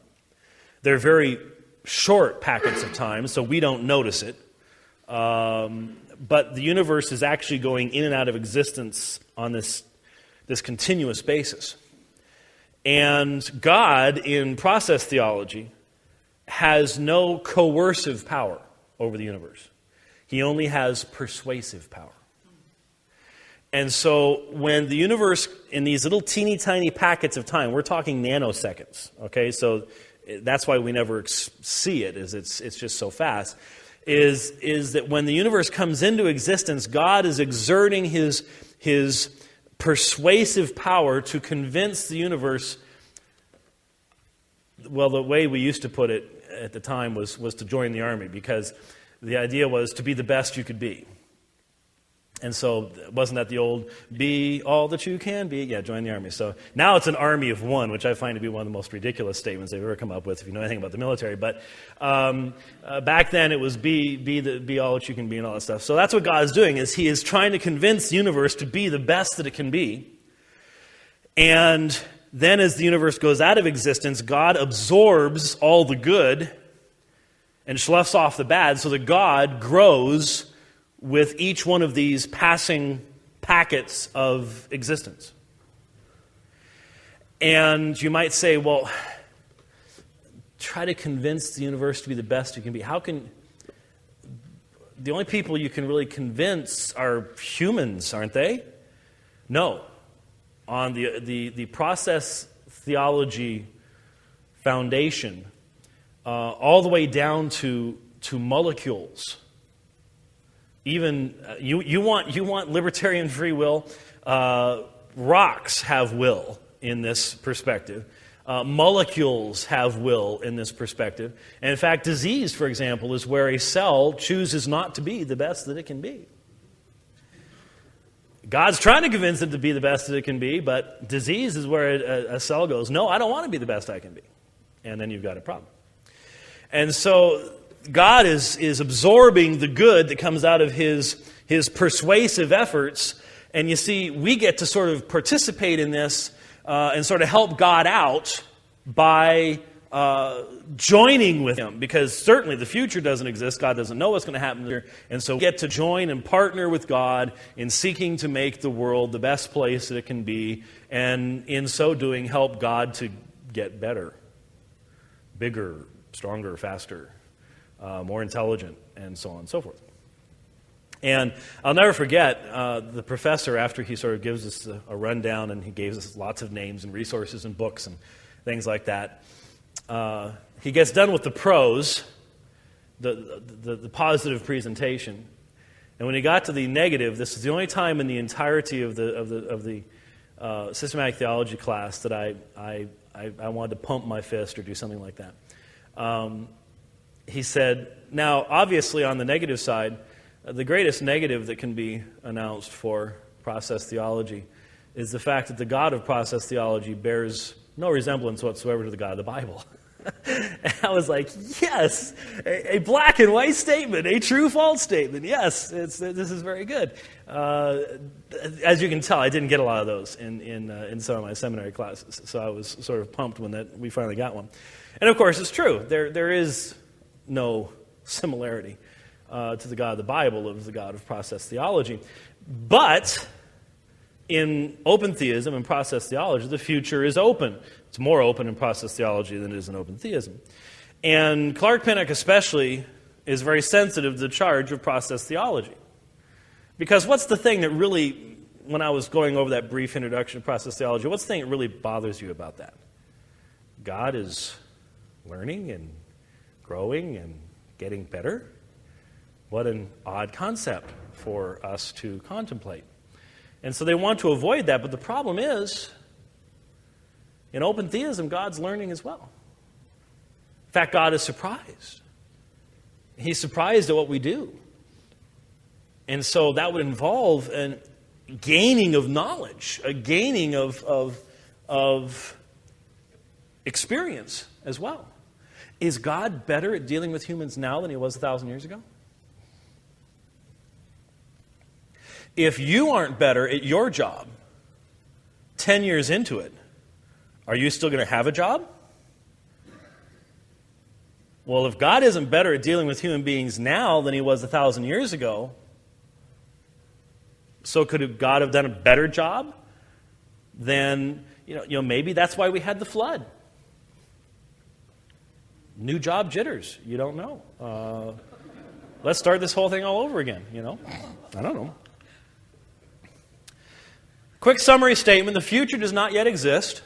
They're very short packets of time, so we don't notice it. But the universe is actually going in and out of existence on this continuous basis. And God, in process theology, has no coercive power over the universe. He only has persuasive power. And so when the universe, in these little teeny tiny packets of time, we're talking nanoseconds, okay? So that's why we never see it, is it's just so fast, is that when the universe comes into existence, God is exerting his persuasive power to convince the universe. Well, the way we used to put it at the time was to join the army, because the idea was to be the best you could be. And so, wasn't that the old, be all that you can be? Yeah, join the army. So now it's an army of one, which I find to be one of the most ridiculous statements they've ever come up with, if you know anything about the military. But back then it was be all that you can be and all that stuff. So that's what God is doing, is he is trying to convince the universe to be the best that it can be. And then as the universe goes out of existence, God absorbs all the good and sloughs off the bad, so that God grows with each one of these passing packets of existence. And you might say, well, try to convince the universe to be the best you can be. How can... The only people you can really convince are humans, aren't they? No. On the process theology foundation, all the way down to molecules. Even you want libertarian free will. Rocks have will in this perspective. Molecules have will in this perspective. And in fact, disease, for example, is where a cell chooses not to be the best that it can be. God's trying to convince it to be the best that it can be, but disease is where a cell goes, no, I don't want to be the best I can be. And then you've got a problem. And so God is absorbing the good that comes out of his persuasive efforts. And you see, we get to sort of participate in this and sort of help God out by joining with him. Because certainly the future doesn't exist. God doesn't know what's going to happen there. And so we get to join and partner with God in seeking to make the world the best place that it can be. And in so doing, help God to get better, bigger, stronger, faster, more intelligent, and so on and so forth. And I'll never forget the professor, after he sort of gives us a rundown, and he gave us lots of names and resources and books and things like that. He gets done with the prose, the positive presentation, and when he got to the negative, this is the only time in the entirety of the systematic theology class that I wanted to pump my fist or do something like that. He said, now, obviously, on the negative side, the greatest negative that can be announced for process theology is the fact that the God of process theology bears no resemblance whatsoever to the God of the Bible. And I was like, yes, a black and white statement, a true-false statement. Yes, this is very good. As you can tell, I didn't get a lot of those in some of my seminary classes, so I was sort of pumped when we finally got one. And of course, it's true. There is no similarity to the God of the Bible of the God of process theology. But in open theism and process theology, the future is open. It's more open in process theology than it is in open theism. And Clark Pinnock especially is very sensitive to the charge of process theology. Because what's the thing that really, when I was going over that brief introduction to process theology, what's the thing that really bothers you about that? God is learning and growing and getting better? What an odd concept for us to contemplate. And so they want to avoid that, but the problem is, in open theism, God's learning as well. In fact, God is surprised. He's surprised at what we do. And so that would involve a gaining of knowledge, a gaining of experience as well. Is God better at dealing with humans now than he was 1,000 years ago? If you aren't better at your job 10 years into it, are you still going to have a job? Well, if God isn't better at dealing with human beings now than he was 1,000 years ago, so could God have done a better job? Then, maybe that's why we had the flood. New job jitters. You don't know. Let's start this whole thing all over again, I don't know. Quick summary statement. The future does not yet exist.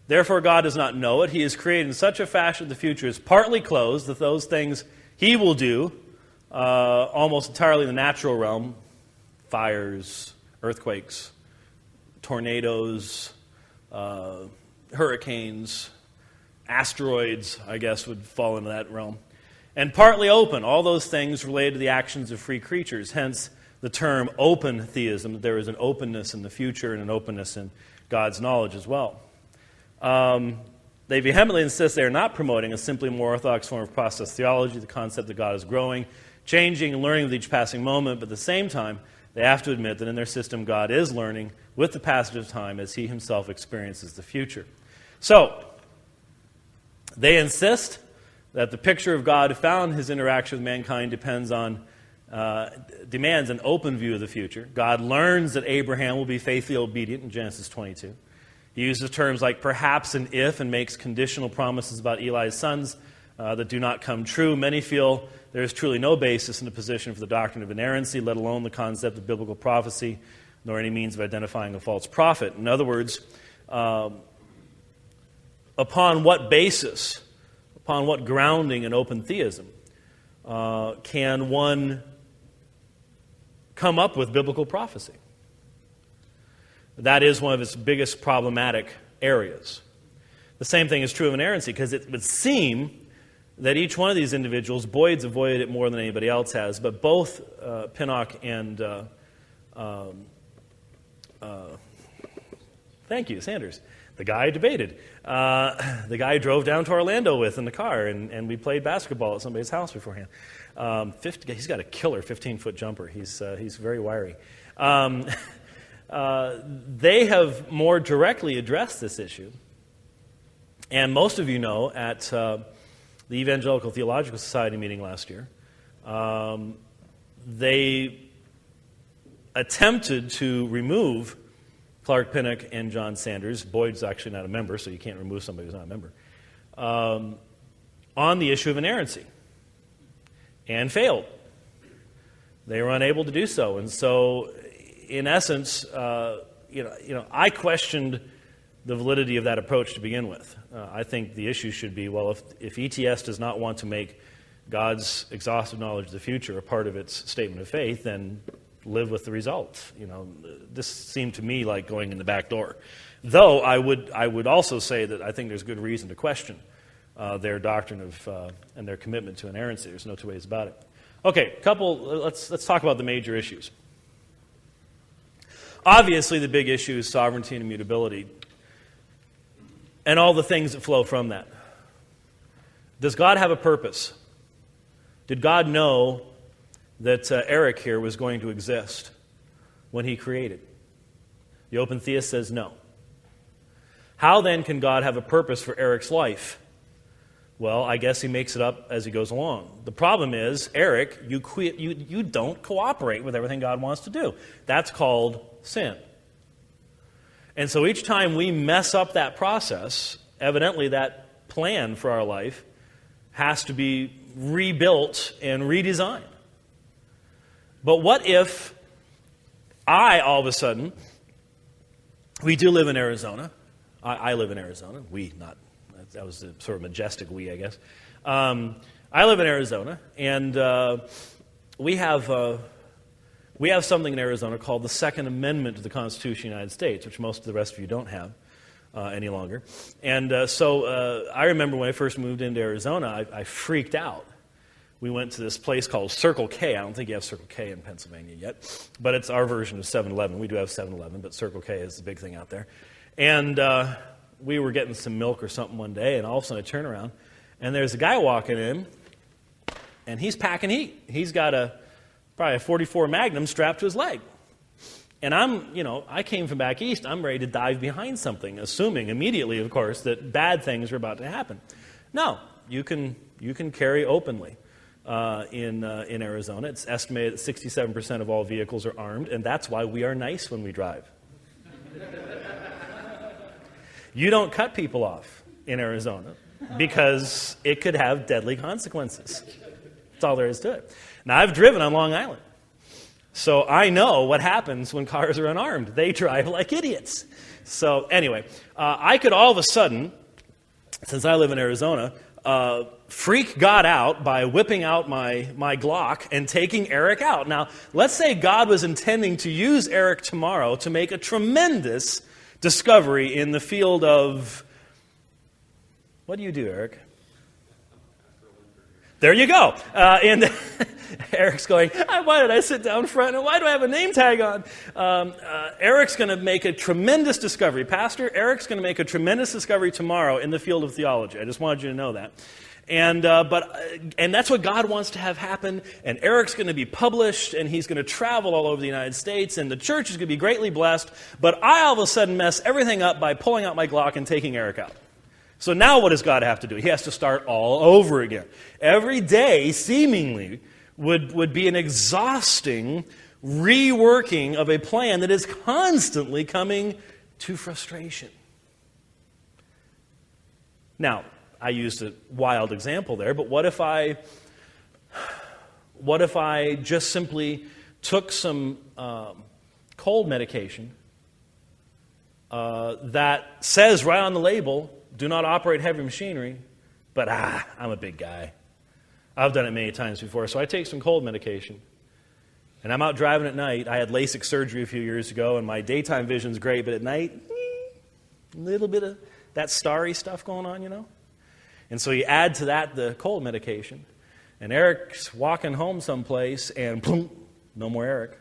Therefore, God does not know it. He is created in such a fashion that the future is partly closed, that those things he will do almost entirely in the natural realm, fires, earthquakes, tornadoes, hurricanes, asteroids, I guess, would fall into that realm. And partly open, all those things related to the actions of free creatures. Hence the term open theism, that there is an openness in the future and an openness in God's knowledge as well. They vehemently insist they are not promoting a simply more orthodox form of process theology, the concept that God is growing, changing, and learning with each passing moment, but at the same time, they have to admit that in their system, God is learning with the passage of time as he himself experiences the future. So, they insist that the picture of God found in his interaction with mankind demands an open view of the future. God learns that Abraham will be faithfully obedient in Genesis 22. He uses terms like perhaps and if and makes conditional promises about Eli's sons that do not come true. Many feel there is truly no basis in the position for the doctrine of inerrancy, let alone the concept of biblical prophecy, nor any means of identifying a false prophet. In other words, upon what basis, upon what grounding in open theism can one come up with biblical prophecy? That is one of its biggest problematic areas. The same thing is true of inerrancy, because it would seem that each one of these individuals, Boyd's avoided it more than anybody else has, but both Pinnock and thank you, Sanders, the guy I debated, the guy I drove down to Orlando with in the car, and we played basketball at somebody's house beforehand. He's got a killer 15-foot jumper. He's very wiry. They have more directly addressed this issue. And most of you know at the Evangelical Theological Society meeting last year, they attempted to remove Clark Pinnock and John Sanders. Boyd's actually not a member, so you can't remove somebody who's not a member, on the issue of inerrancy, and failed. They were unable to do so. And so, in essence, I questioned the validity of that approach to begin with. I think the issue should be, well, if ETS does not want to make God's exhaustive knowledge of the future a part of its statement of faith, then live with the results. This seemed to me like going in the back door. Though I would also say that I think there's good reason to question their doctrine of and their commitment to inerrancy. There's no two ways about it. Okay, let's talk about the major issues. Obviously, the big issue is sovereignty and immutability, and all the things that flow from that. Does God have a purpose? Did God know that Eric here was going to exist when he created? The open theist says no. How then can God have a purpose for Eric's life? Well, I guess he makes it up as he goes along. The problem is, Eric, you don't cooperate with everything God wants to do. That's called sin. And so each time we mess up that process, evidently that plan for our life has to be rebuilt and redesigned. But what if all of a sudden, we do live in Arizona. I live in Arizona. That was a sort of majestic we, I guess. I live in Arizona, and we have we have something in Arizona called the Second Amendment to the Constitution of the United States, which most of the rest of you don't have any longer. And so I remember when I first moved into Arizona, I freaked out. We went to this place called Circle K. I don't think you have Circle K in Pennsylvania yet, but it's our version of 7-Eleven. We do have 7-Eleven, but Circle K is the big thing out there. And we were getting some milk or something one day, and all of a sudden I turn around, and there's a guy walking in, and he's packing heat. He's got probably a 44 Magnum strapped to his leg. And I came from back east. I'm ready to dive behind something, assuming immediately, of course, that bad things are about to happen. No, you can carry openly. In Arizona. It's estimated that 67% of all vehicles are armed, and that's why we are nice when we drive. You don't cut people off in Arizona because it could have deadly consequences. That's all there is to it. Now, I've driven on Long Island, so I know what happens when cars are unarmed. They drive like idiots. So anyway, I could all of a sudden, since I live in Arizona, freak God out by whipping out my Glock and taking Eric out. Now, let's say God was intending to use Eric tomorrow to make a tremendous discovery in the field of... What do you do, Eric? There you go. And Eric's going, why did I sit down front and why do I have a name tag on? Eric's going to make a tremendous discovery. Pastor, Eric's going to make a tremendous discovery tomorrow in the field of theology. I just wanted you to know that. And that's what God wants to have happen. And Eric's going to be published, and he's going to travel all over the United States, and the church is going to be greatly blessed. But I all of a sudden mess everything up by pulling out my Glock and taking Eric out. So now what does God have to do? He has to start all over again. Every day, seemingly, would be an exhausting reworking of a plan that is constantly coming to frustration. Now, I used a wild example there, but what if I just simply took some cold medication that says right on the label, do not operate heavy machinery, but I'm a big guy. I've done it many times before, so I take some cold medication. And I'm out driving at night. I had LASIK surgery a few years ago, and my daytime vision's great, but at night, a little bit of that starry stuff going on, And so you add to that the cold medication. And Eric's walking home someplace, and boom, no more Eric.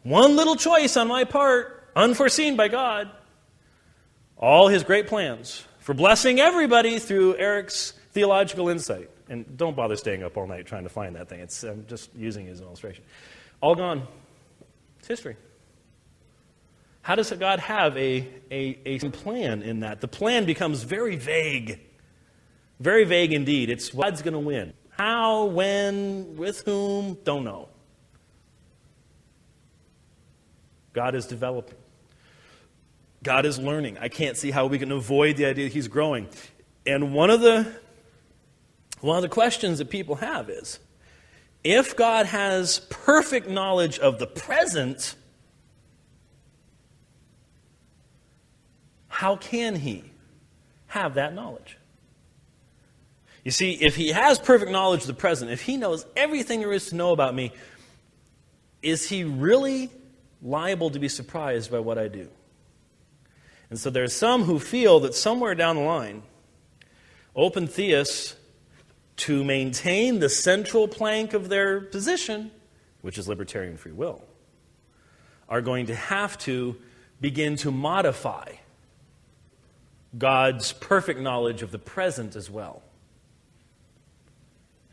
One little choice on my part, unforeseen by God. All his great plans for blessing everybody through Eric's theological insight. And don't bother staying up all night trying to find that thing. I'm just using it as an illustration. All gone. It's history. How does God have a plan in that? The plan becomes very vague. Very vague indeed. It's God's going to win. How, when, with whom, don't know. God is developing. God is learning. I can't see how we can avoid the idea that he's growing. And one of the questions that people have is, if God has perfect knowledge of the present, how can he have that knowledge? You see, if he has perfect knowledge of the present, if he knows everything there is to know about me, is he really liable to be surprised by what I do? And so there's some who feel that somewhere down the line, open theists, to maintain the central plank of their position, which is libertarian free will, are going to have to begin to modify God's perfect knowledge of the present as well.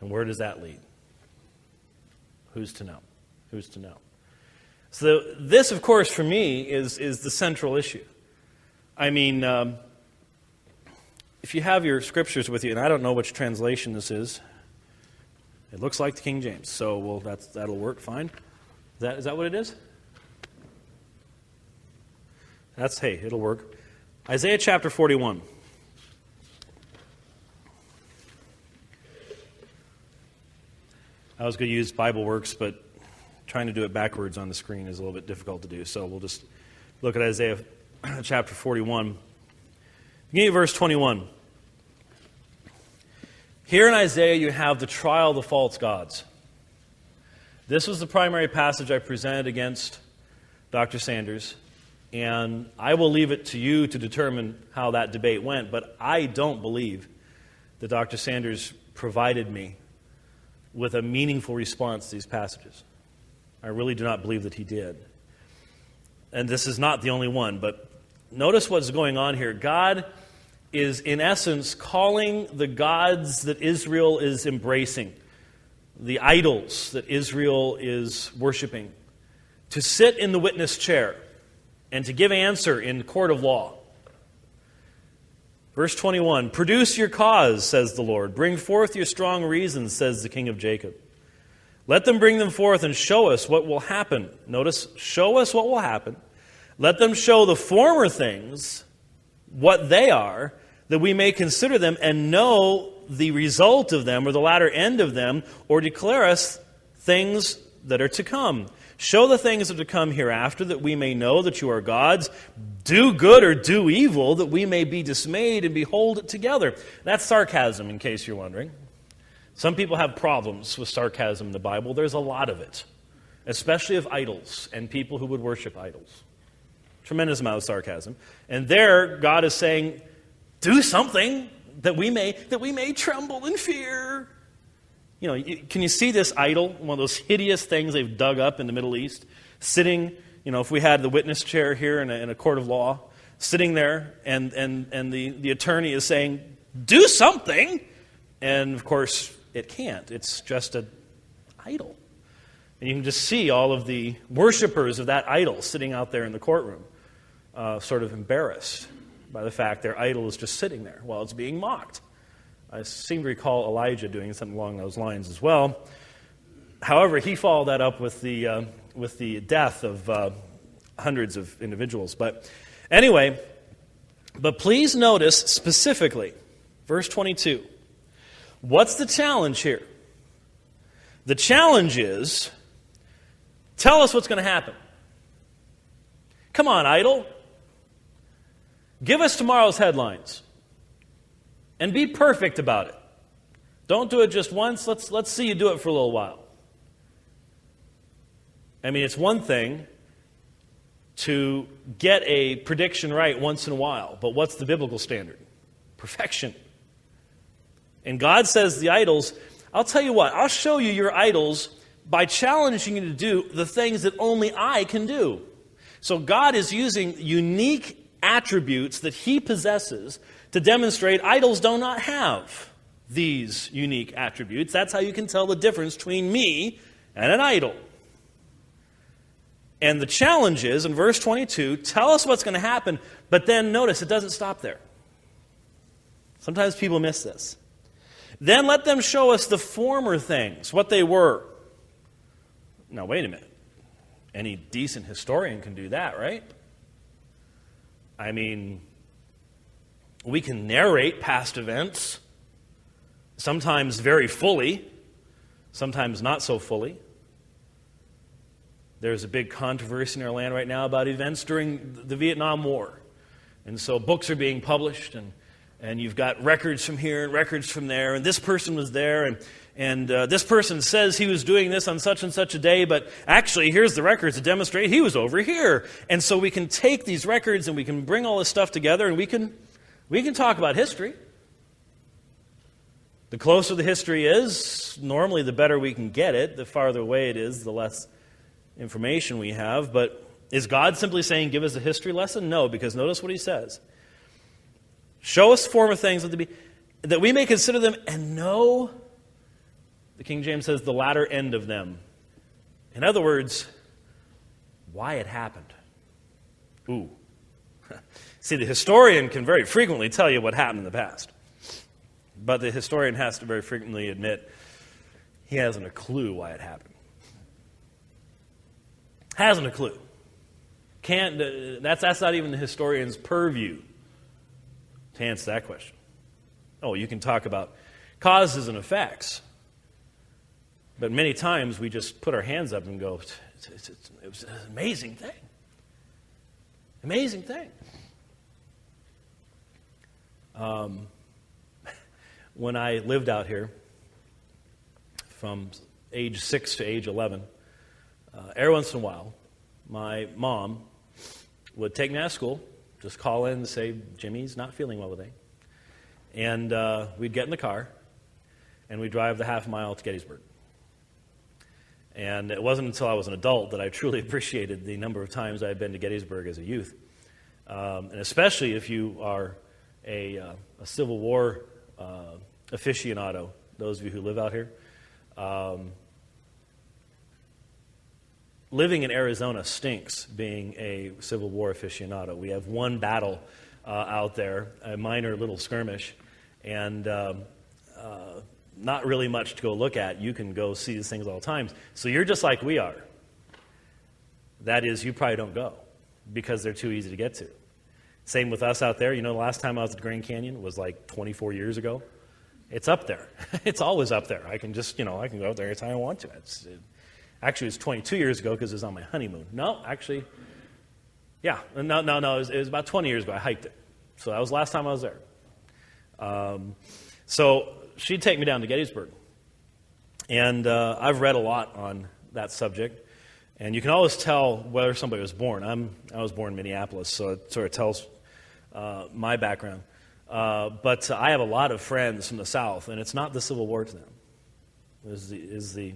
And where does that lead? Who's to know? Who's to know? So this, of course, for me, is the central issue. I mean, if you have your scriptures with you, and I don't know which translation this is, it looks like the King James, so that'll work fine. Is that what it is? It'll work. Isaiah chapter 41. I was going to use BibleWorks, but trying to do it backwards on the screen is a little bit difficult to do, so we'll just look at Isaiah chapter 41. Beginning of verse 21. Here in Isaiah you have the trial of the false gods. This was the primary passage I presented against Dr. Sanders, and I will leave it to you to determine how that debate went, but I don't believe that Dr. Sanders provided me with a meaningful response to these passages. I really do not believe that he did. And this is not the only one, but notice what's going on here. God is, in essence, calling the gods that Israel is embracing, the idols that Israel is worshiping, to sit in the witness chair and to give answer in the court of law. Verse 21, "Produce your cause, says the Lord. Bring forth your strong reasons, says the King of Jacob. Let them bring them forth and show us what will happen." Notice, show us what will happen. "Let them show the former things, what they are, that we may consider them and know the result of them, or the latter end of them, or declare us things that are to come. Show the things that are to come hereafter, that we may know that you are gods. Do good or do evil, that we may be dismayed and behold it together." That's sarcasm, in case you're wondering. Some people have problems with sarcasm in the Bible. There's a lot of it, especially of idols and people who would worship idols. Tremendous amount of sarcasm. And there, God is saying, do something that we may tremble in fear. You know, can you see this idol, one of those hideous things they've dug up in the Middle East, sitting, you know, if we had the witness chair here in a court of law, sitting there, and the attorney is saying, do something, and of course, it can't. It's just an idol. And you can just see all of the worshipers of that idol sitting out there in the courtroom, sort of embarrassed by the fact their idol is just sitting there while it's being mocked. I seem to recall Elijah doing something along those lines as well. However, he followed that up with the death of hundreds of individuals. But anyway, but please notice specifically, verse 22. What's the challenge here? The challenge is, tell us what's going to happen. Come on, idol. Give us tomorrow's headlines. And be perfect about it. Don't do it just once. Let's see you do it for a little while. I mean, it's one thing to get a prediction right once in a while, but what's the biblical standard? Perfection. And God says to the idols, I'll tell you what, I'll show you your idols by challenging you to do the things that only I can do. So God is using unique attributes that He possesses to demonstrate idols do not have these unique attributes. That's how you can tell the difference between me and an idol. And the challenge is, in verse 22, tell us what's going to happen, but then notice it doesn't stop there. Sometimes people miss this. Then let them show us the former things, what they were. Now, wait a minute. Any decent historian can do that, right? I mean, we can narrate past events, sometimes very fully, sometimes not so fully. There's a big controversy in our land right now about events during the Vietnam War. And so books are being published, and you've got records from here and records from there, and this person was there, and this person says he was doing this on such and such a day, but actually here's the records to demonstrate he was over here. And so we can take these records and we can bring all this stuff together, and we can talk about history. The closer the history is, normally the better we can get it. The farther away it is, the less information we have. But is God simply saying, give us a history lesson? No, because notice what He says. Show us former things that we may consider them and know, the King James says, the latter end of them. In other words, why it happened. Ooh. See, the historian can very frequently tell you what happened in the past. But the historian has to very frequently admit he hasn't a clue why it happened. Hasn't a clue. That's not even the historian's purview to answer that question. Oh, you can talk about causes and effects. But many times we just put our hands up and go, it was an amazing thing. Amazing thing. When I lived out here from age 6 to age 11, every once in a while, my mom would take me out of school, just call in and say, Jimmy's not feeling well today. And we'd get in the car, and we'd drive the half mile to Gettysburg. And it wasn't until I was an adult that I truly appreciated the number of times I had been to Gettysburg as a youth. And especially if you are a Civil War aficionado, those of you who live out here. Living in Arizona stinks being a Civil War aficionado. We have one battle out there, a minor little skirmish, and not really much to go look at. You can go see these things all the time. So you're just like we are. That is, you probably don't go because they're too easy to get to. Same with us out there. You know, the last time I was at the Grand Canyon was like 24 years ago. It's up there. It's always up there. I can just, I can go out there anytime I want to. Actually, it was 22 years ago because it was on my honeymoon. No, actually, yeah. No. It was about 20 years ago. I hiked it. So that was the last time I was there. So she'd take me down to Gettysburg. And I've read a lot on that subject. And you can always tell whether somebody was born. I was born in Minneapolis, so it sort of tells my background. But I have a lot of friends from the South, and it's not the Civil War to them. Is the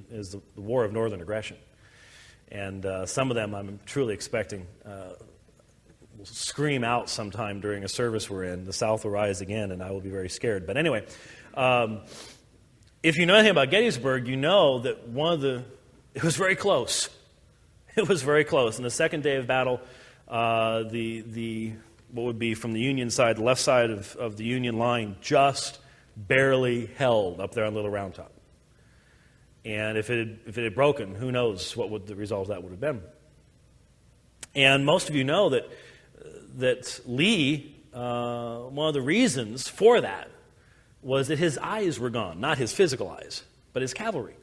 war of northern aggression. And some of them I'm truly expecting will scream out sometime during a service we're in, the South will rise again, and I will be very scared. But anyway, if you know anything about Gettysburg, you know that it was very close. It was very close. On the second day of battle, what would be from the Union side, the left side of the Union line, just barely held up there on Little Round Top. And if it had broken, who knows what the result of that would have been. And most of you know that Lee, one of the reasons for that was that his eyes were gone. Not his physical eyes, but his cavalry.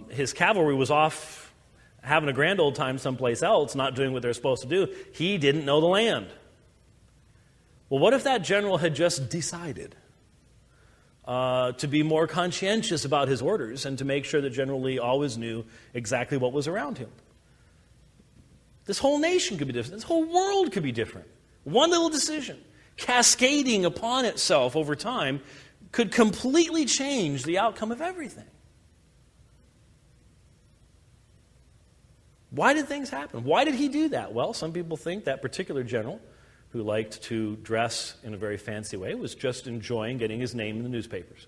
His cavalry was off having a grand old time someplace else, not doing what they're supposed to do. He didn't know the land. Well, what if that general had just decided to be more conscientious about his orders and to make sure that General Lee always knew exactly what was around him? This whole nation could be different. This whole world could be different. One little decision, cascading upon itself over time, could completely change the outcome of everything. Why did things happen? Why did he do that? Well, some people think that particular general, who liked to dress in a very fancy way, was just enjoying getting his name in the newspapers.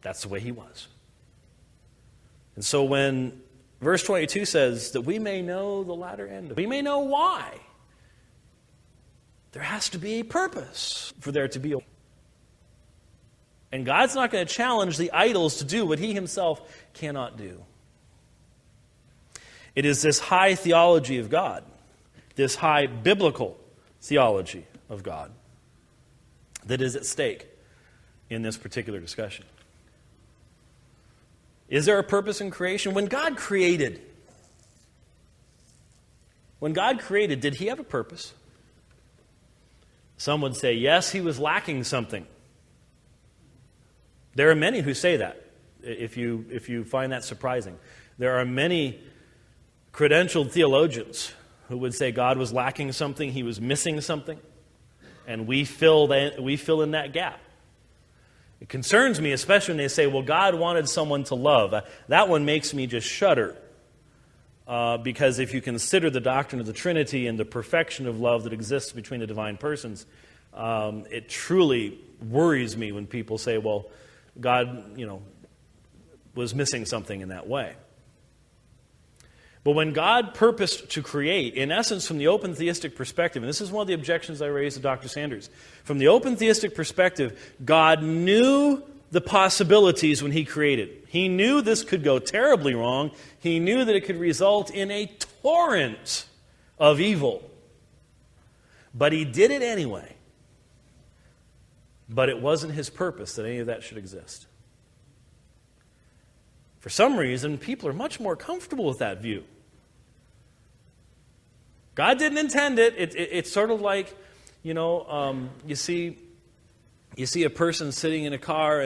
That's the way he was. And so when verse 22 says that we may know the latter end, we may know why, there has to be a purpose for there to be a... And God's not going to challenge the idols to do what he himself cannot do. It is this high theology of God, this high biblical theology of God, that is at stake in this particular discussion. Is there a purpose in creation? When God created, did he have a purpose? Some would say, yes, he was lacking something. There are many who say that, if you find that surprising. There are many credentialed theologians who would say God was lacking something, he was missing something, and we fill in that gap. It concerns me, especially when they say, well, God wanted someone to love. That one makes me just shudder, because if you consider the doctrine of the Trinity and the perfection of love that exists between the divine persons, it truly worries me when people say, well, God, was missing something in that way. But when God purposed to create, in essence, from the open theistic perspective, and this is one of the objections I raised to Dr. Sanders, from the open theistic perspective, God knew the possibilities when he created. He knew this could go terribly wrong. He knew that it could result in a torrent of evil. But he did it anyway. But it wasn't his purpose that any of that should exist. For some reason, people are much more comfortable with that view. God didn't intend it. It's sort of like, you see a person sitting in a car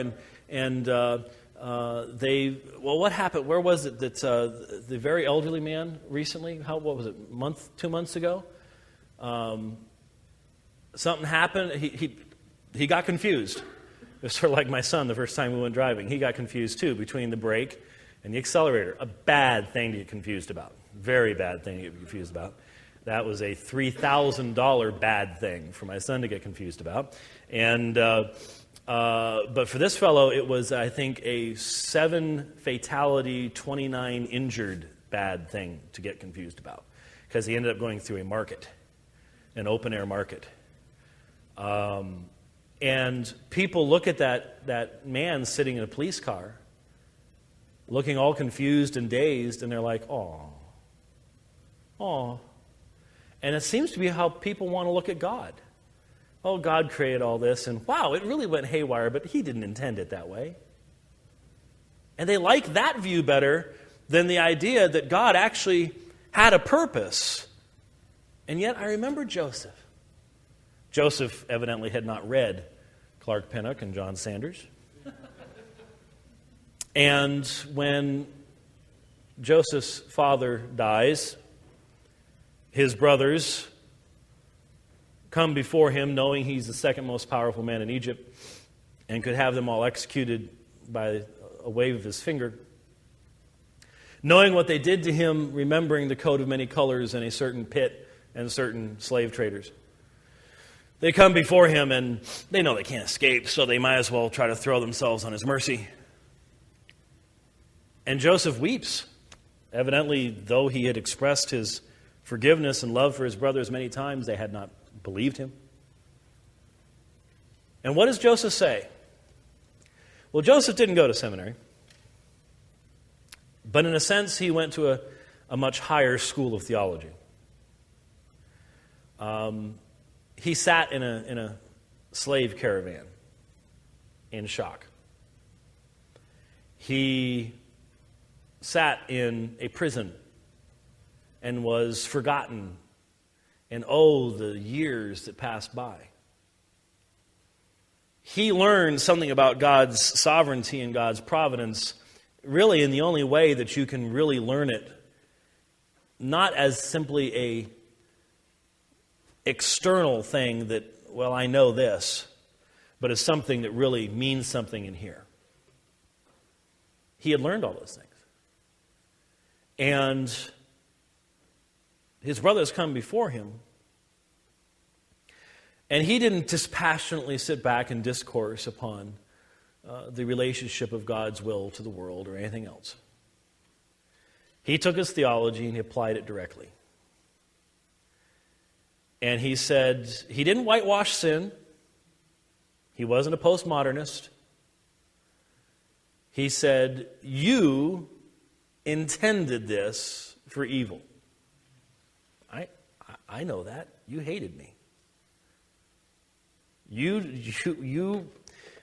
and what happened? Where was it that the very elderly man recently? What was it? 2 months ago? Something happened. He got confused. It was sort of like my son the first time we went driving. He got confused too between the brake and the accelerator. A bad thing to get confused about. Very bad thing to get confused about. That was a $3,000 bad thing for my son to get confused about. And but for this fellow, it was, I think, a 7 fatality, 29 injured bad thing to get confused about, because he ended up going through a market, an open-air market. And people look at that man sitting in a police car, looking all confused and dazed, and they're like, "Aw, aw." And it seems to be how people want to look at God. Oh, God created all this, and wow, it really went haywire, but He didn't intend it that way. And they like that view better than the idea that God actually had a purpose. And yet I remember Joseph. Joseph evidently had not read Clark Pinnock and John Sanders. And when Joseph's father dies, his brothers come before him knowing he's the second most powerful man in Egypt and could have them all executed by a wave of his finger. Knowing what they did to him, remembering the coat of many colors and a certain pit and certain slave traders. They come before him and they know they can't escape, so they might as well try to throw themselves on his mercy. And Joseph weeps. Evidently, though he had expressed his forgiveness and love for his brothers many times, they had not believed him. And what does Joseph say? Well, Joseph didn't go to seminary, but in a sense, he went to a much higher school of theology. He sat in a slave caravan in shock. He sat in a prison and was forgotten, and the years that passed by. He learned something about God's sovereignty and God's providence, really in the only way that you can really learn it, not as simply a external thing that, well, I know this, but as something that really means something in here. He had learned all those things. And his brothers come before him, and he didn't dispassionately sit back and discourse upon the relationship of God's will to the world or anything else. He took his theology and he applied it directly. And he said, he didn't whitewash sin. He wasn't a postmodernist. He said, you intended this for evil. I know that. You hated me.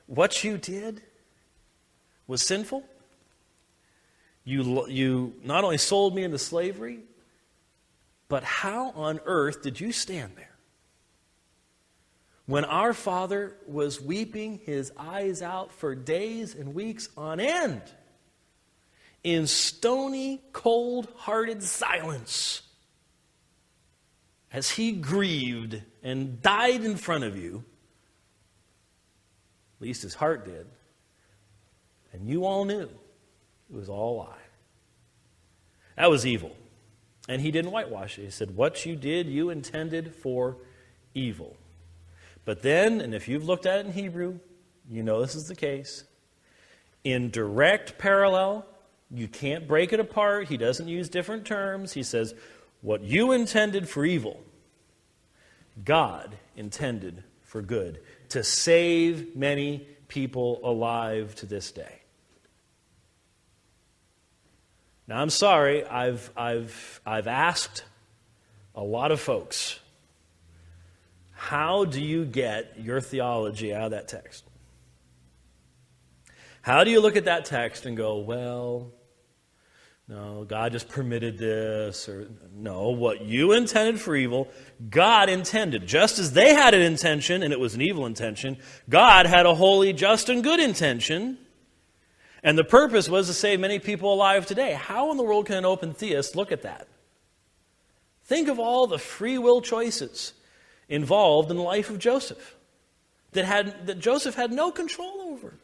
What you did was sinful. You not only sold me into slavery, but how on earth did you stand there when our father was weeping his eyes out for days and weeks on end in stony, cold-hearted silence as he grieved and died in front of you? At least his heart did. And you all knew it was all a lie. That was evil. And he didn't whitewash it. He said, what you did, you intended for evil. But then, and if you've looked at it in Hebrew, you know this is the case. In direct parallel, you can't break it apart. He doesn't use different terms. He says, what you intended for evil, God intended for good, to save many people alive to this day. Now, I'm sorry, I've asked a lot of folks, how do you get your theology out of that text? How do you look at that text and go, well, no, God just permitted this, or no, what you intended for evil, God intended. Just as they had an intention, and it was an evil intention, God had a holy, just, and good intention. And the purpose was to save many people alive today. How in the world can an open theist look at that? Think of all the free will choices involved in the life of Joseph that Joseph had no control over.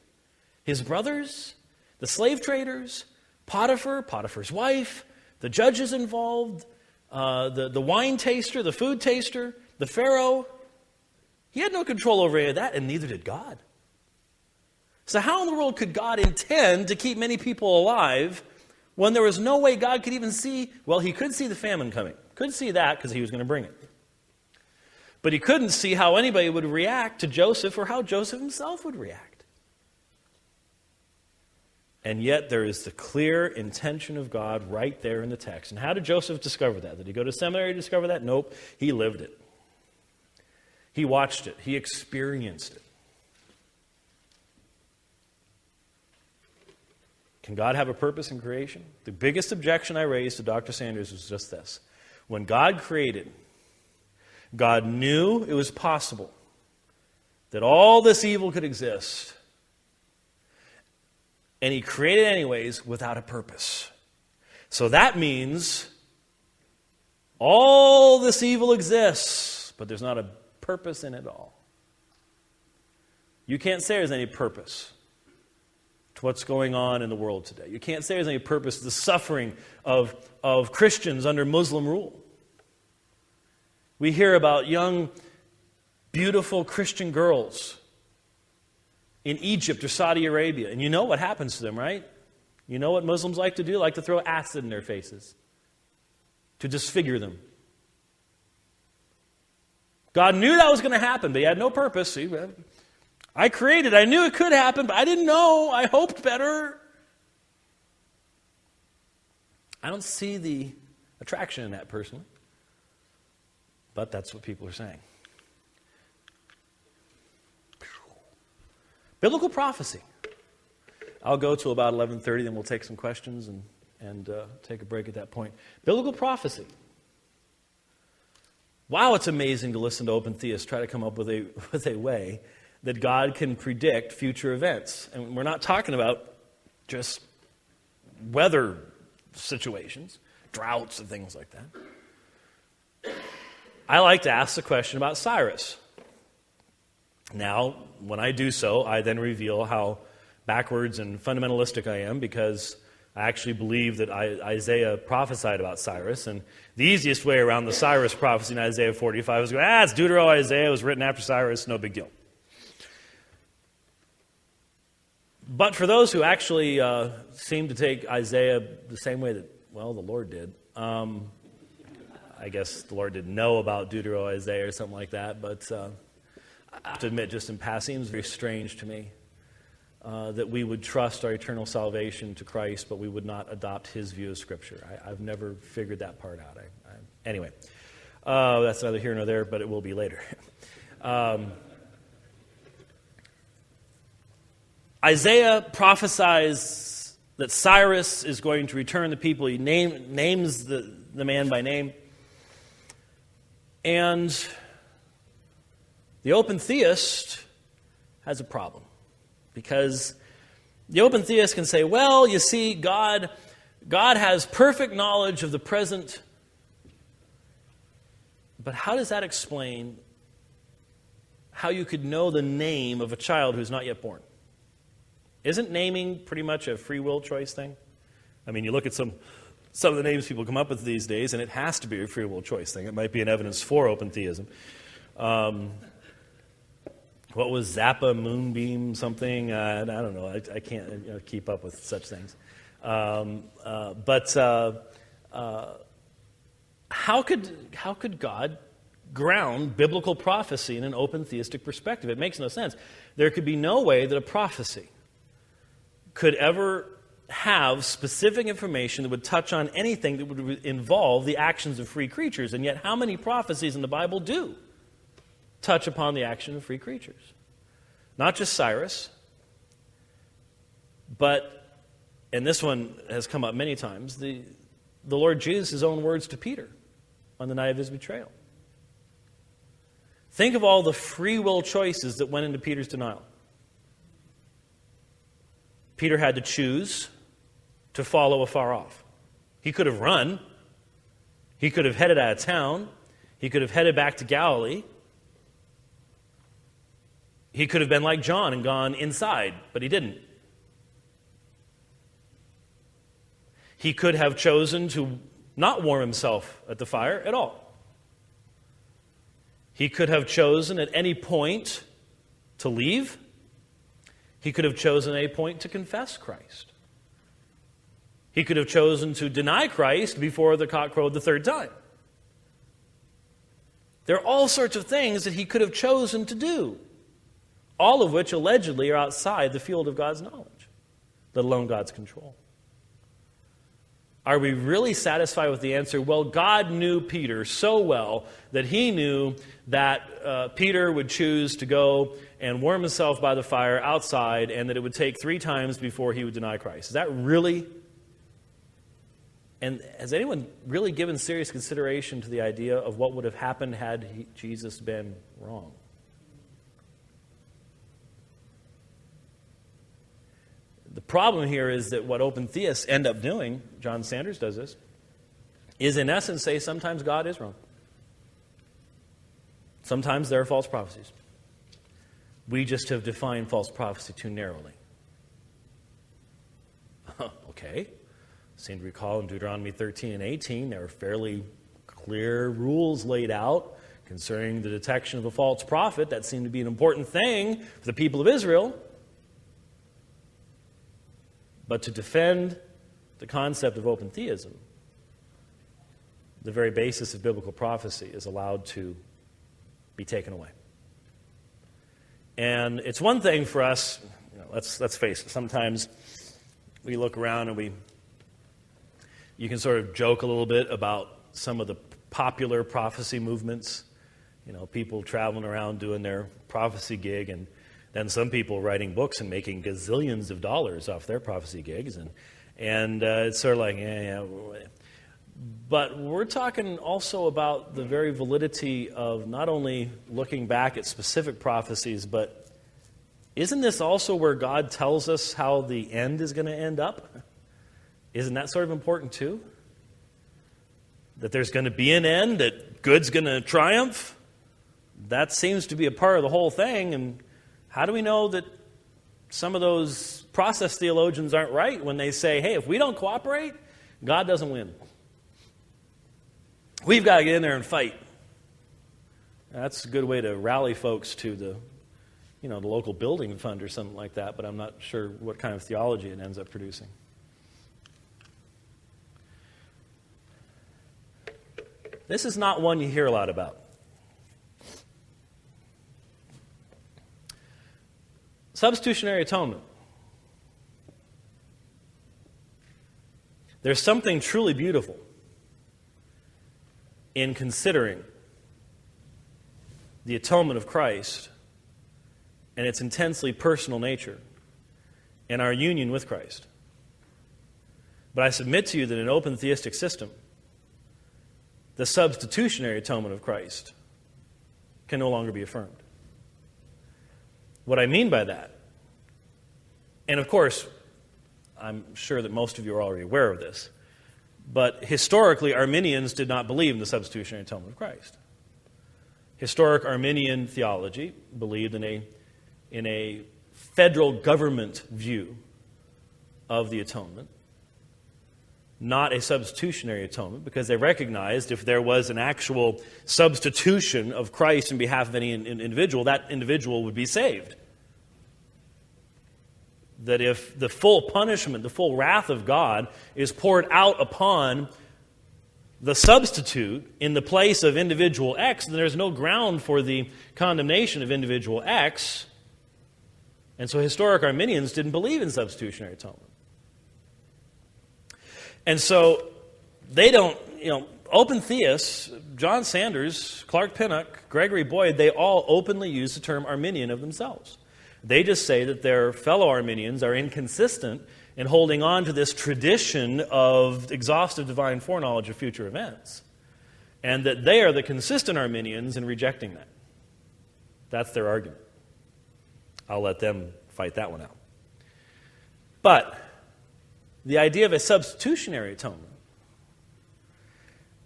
His brothers, the slave traders, Potiphar's wife, the judges involved, the wine taster, the food taster, the Pharaoh. He had no control over any of that, and neither did God. So how in the world could God intend to keep many people alive when there was no way God could even see? Well, he could see the famine coming. Could see that because he was going to bring it. But he couldn't see how anybody would react to Joseph or how Joseph himself would react. And yet there is the clear intention of God right there in the text. And how did Joseph discover that? Did he go to seminary to discover that? Nope. He lived it. He watched it. He experienced it. Can God have a purpose in creation? The biggest objection I raised to Dr. Sanders was just this. When God created, God knew it was possible that all this evil could exist. And he created anyways without a purpose. So that means all this evil exists, but there's not a purpose in it all. You can't say there's any purpose to what's going on in the world today. You can't say there's any purpose to the suffering of Christians under Muslim rule. We hear about young, beautiful Christian girls in Egypt or Saudi Arabia, and you know what happens to them, right? You know what Muslims like to do? Like to throw acid in their faces to disfigure them. God knew that was going to happen, but he had no purpose. See, I created, I knew it could happen, but I didn't know. I hoped better. I don't see the attraction in that personally. But that's what people are saying. Biblical prophecy. I'll go till about 11:30, then we'll take some questions and take a break at that point. Biblical prophecy. Wow, it's amazing to listen to open theists try to come up with a way that God can predict future events. And we're not talking about just weather situations, droughts and things like that. I like to ask the question about Cyrus. Now, when I do so, I then reveal how backwards and fundamentalistic I am, because I actually believe that Isaiah prophesied about Cyrus, and the easiest way around the Cyrus prophecy in Isaiah 45 is going, it's Deutero-Isaiah, it was written after Cyrus, no big deal. But for those who actually seem to take Isaiah the same way that, well, the Lord did, I guess the Lord didn't know about Deutero-Isaiah or something like that, but I have to admit, just in passing, it was very strange to me that we would trust our eternal salvation to Christ, but we would not adopt his view of Scripture. I've never figured that part out. Anyway, that's neither here nor there, but it will be later. Isaiah prophesies that Cyrus is going to return the people. He names the man by name. And the open theist has a problem, because the open theist can say, well, you see, God has perfect knowledge of the present, but how does that explain how you could know the name of a child who's not yet born? Isn't naming pretty much a free will choice thing? I mean, you look at some of the names people come up with these days, and it has to be a free will choice thing. It might be an evidence for open theism. What was Zappa, Moonbeam, something? I don't know. I can't keep up with such things. But how could God ground biblical prophecy in an open theistic perspective? It makes no sense. There could be no way that a prophecy could ever have specific information that would touch on anything that would involve the actions of free creatures. And yet, how many prophecies in the Bible do touch upon the action of free creatures? Not just Cyrus, but, and this one has come up many times, the Lord Jesus' own words to Peter on the night of his betrayal. Think of all the free will choices that went into Peter's denial. Peter had to choose to follow afar off. He could have run. He could have headed out of town. He could have headed back to Galilee. He could have been like John and gone inside, but he didn't. He could have chosen to not warm himself at the fire at all. He could have chosen at any point to leave. He could have chosen at any point to confess Christ. He could have chosen to deny Christ before the cock crowed the third time. There are all sorts of things that he could have chosen to do, all of which allegedly are outside the field of God's knowledge, let alone God's control. Are we really satisfied with the answer? Well, God knew Peter so well that he knew that Peter would choose to go and warm himself by the fire outside, and that it would take 3 times before he would deny Christ. Is that really? And has anyone really given serious consideration to the idea of what would have happened had Jesus been wrong? The problem here is that what open theists end up doing, John Sanders does this, is in essence say sometimes God is wrong. Sometimes there are false prophecies. We just have defined false prophecy too narrowly. Okay. Seem to recall in Deuteronomy 13 and 18, there are fairly clear rules laid out concerning the detection of a false prophet. That seemed to be an important thing for the people of Israel. But to defend the concept of open theism, the very basis of biblical prophecy is allowed to be taken away. And it's one thing for us, let's face it, sometimes we look around and you can sort of joke a little bit about some of the popular prophecy movements. People traveling around doing their prophecy gig, and then some people writing books and making gazillions of dollars off their prophecy gigs. And it's sort of like, yeah. But we're talking also about the very validity of not only looking back at specific prophecies, but isn't this also where God tells us how the end is going to end up? Isn't that sort of important too? That there's going to be an end, that good's going to triumph? That seems to be a part of the whole thing. And how do we know that some of those process theologians aren't right when they say, hey, if we don't cooperate, God doesn't win? We've got to get in there and fight. That's a good way to rally folks to the local building fund or something like that, but I'm not sure what kind of theology it ends up producing. This is not one you hear a lot about. Substitutionary atonement. There's something truly beautiful in considering the atonement of Christ and its intensely personal nature and our union with Christ. But I submit to you that in an open theistic system, the substitutionary atonement of Christ can no longer be affirmed. What I mean by that, and of course, I'm sure that most of you are already aware of this, but historically, Arminians did not believe in the substitutionary atonement of Christ. Historic Arminian theology believed in a federal government view of the atonement, not a substitutionary atonement, because they recognized if there was an actual substitution of Christ in behalf of any individual, that individual would be saved. That if the full punishment, the full wrath of God is poured out upon the substitute in the place of individual X, then there's no ground for the condemnation of individual X. And so historic Arminians didn't believe in substitutionary atonement. And so they don't, open theists, John Sanders, Clark Pinnock, Gregory Boyd, they all openly use the term Arminian of themselves. They just say that their fellow Arminians are inconsistent in holding on to this tradition of exhaustive divine foreknowledge of future events, and that they are the consistent Arminians in rejecting that. That's their argument. I'll let them fight that one out. But the idea of a substitutionary atonement,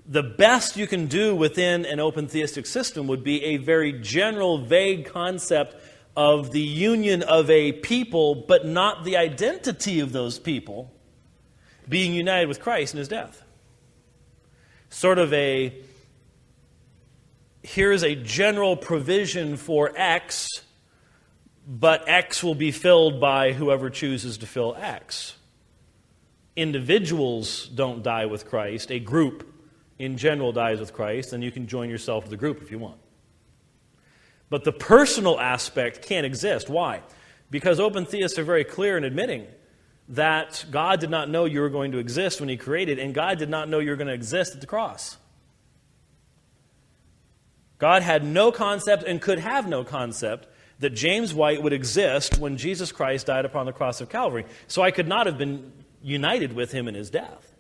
the best you can do within an open theistic system would be a very general, vague concept of the union of a people, but not the identity of those people being united with Christ in his death. Sort of here's a general provision for X, but X will be filled by whoever chooses to fill X. Individuals don't die with Christ. A group in general dies with Christ, and you can join yourself to the group if you want. But the personal aspect can't exist. Why? Because open theists are very clear in admitting that God did not know you were going to exist when he created, and God did not know you were going to exist at the cross. God had no concept and could have no concept that James White would exist when Jesus Christ died upon the cross of Calvary. So I could not have been united with him in his death,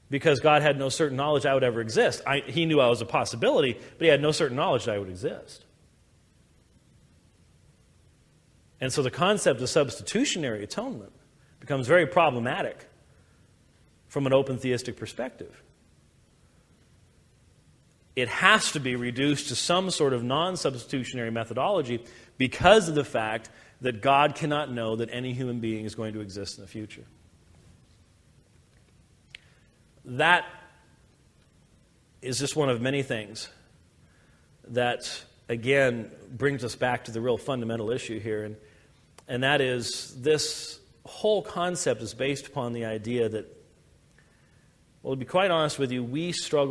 because God had no certain knowledge I would ever exist. He knew I was a possibility, but he had no certain knowledge that I would exist. And so the concept of substitutionary atonement becomes very problematic from an open theistic perspective. It has to be reduced to some sort of non-substitutionary methodology because of the fact that God cannot know that any human being is going to exist in the future. That is just one of many things that, again, brings us back to the real fundamental issue here. And that is, this whole concept is based upon the idea that, well, to be quite honest with you, we struggle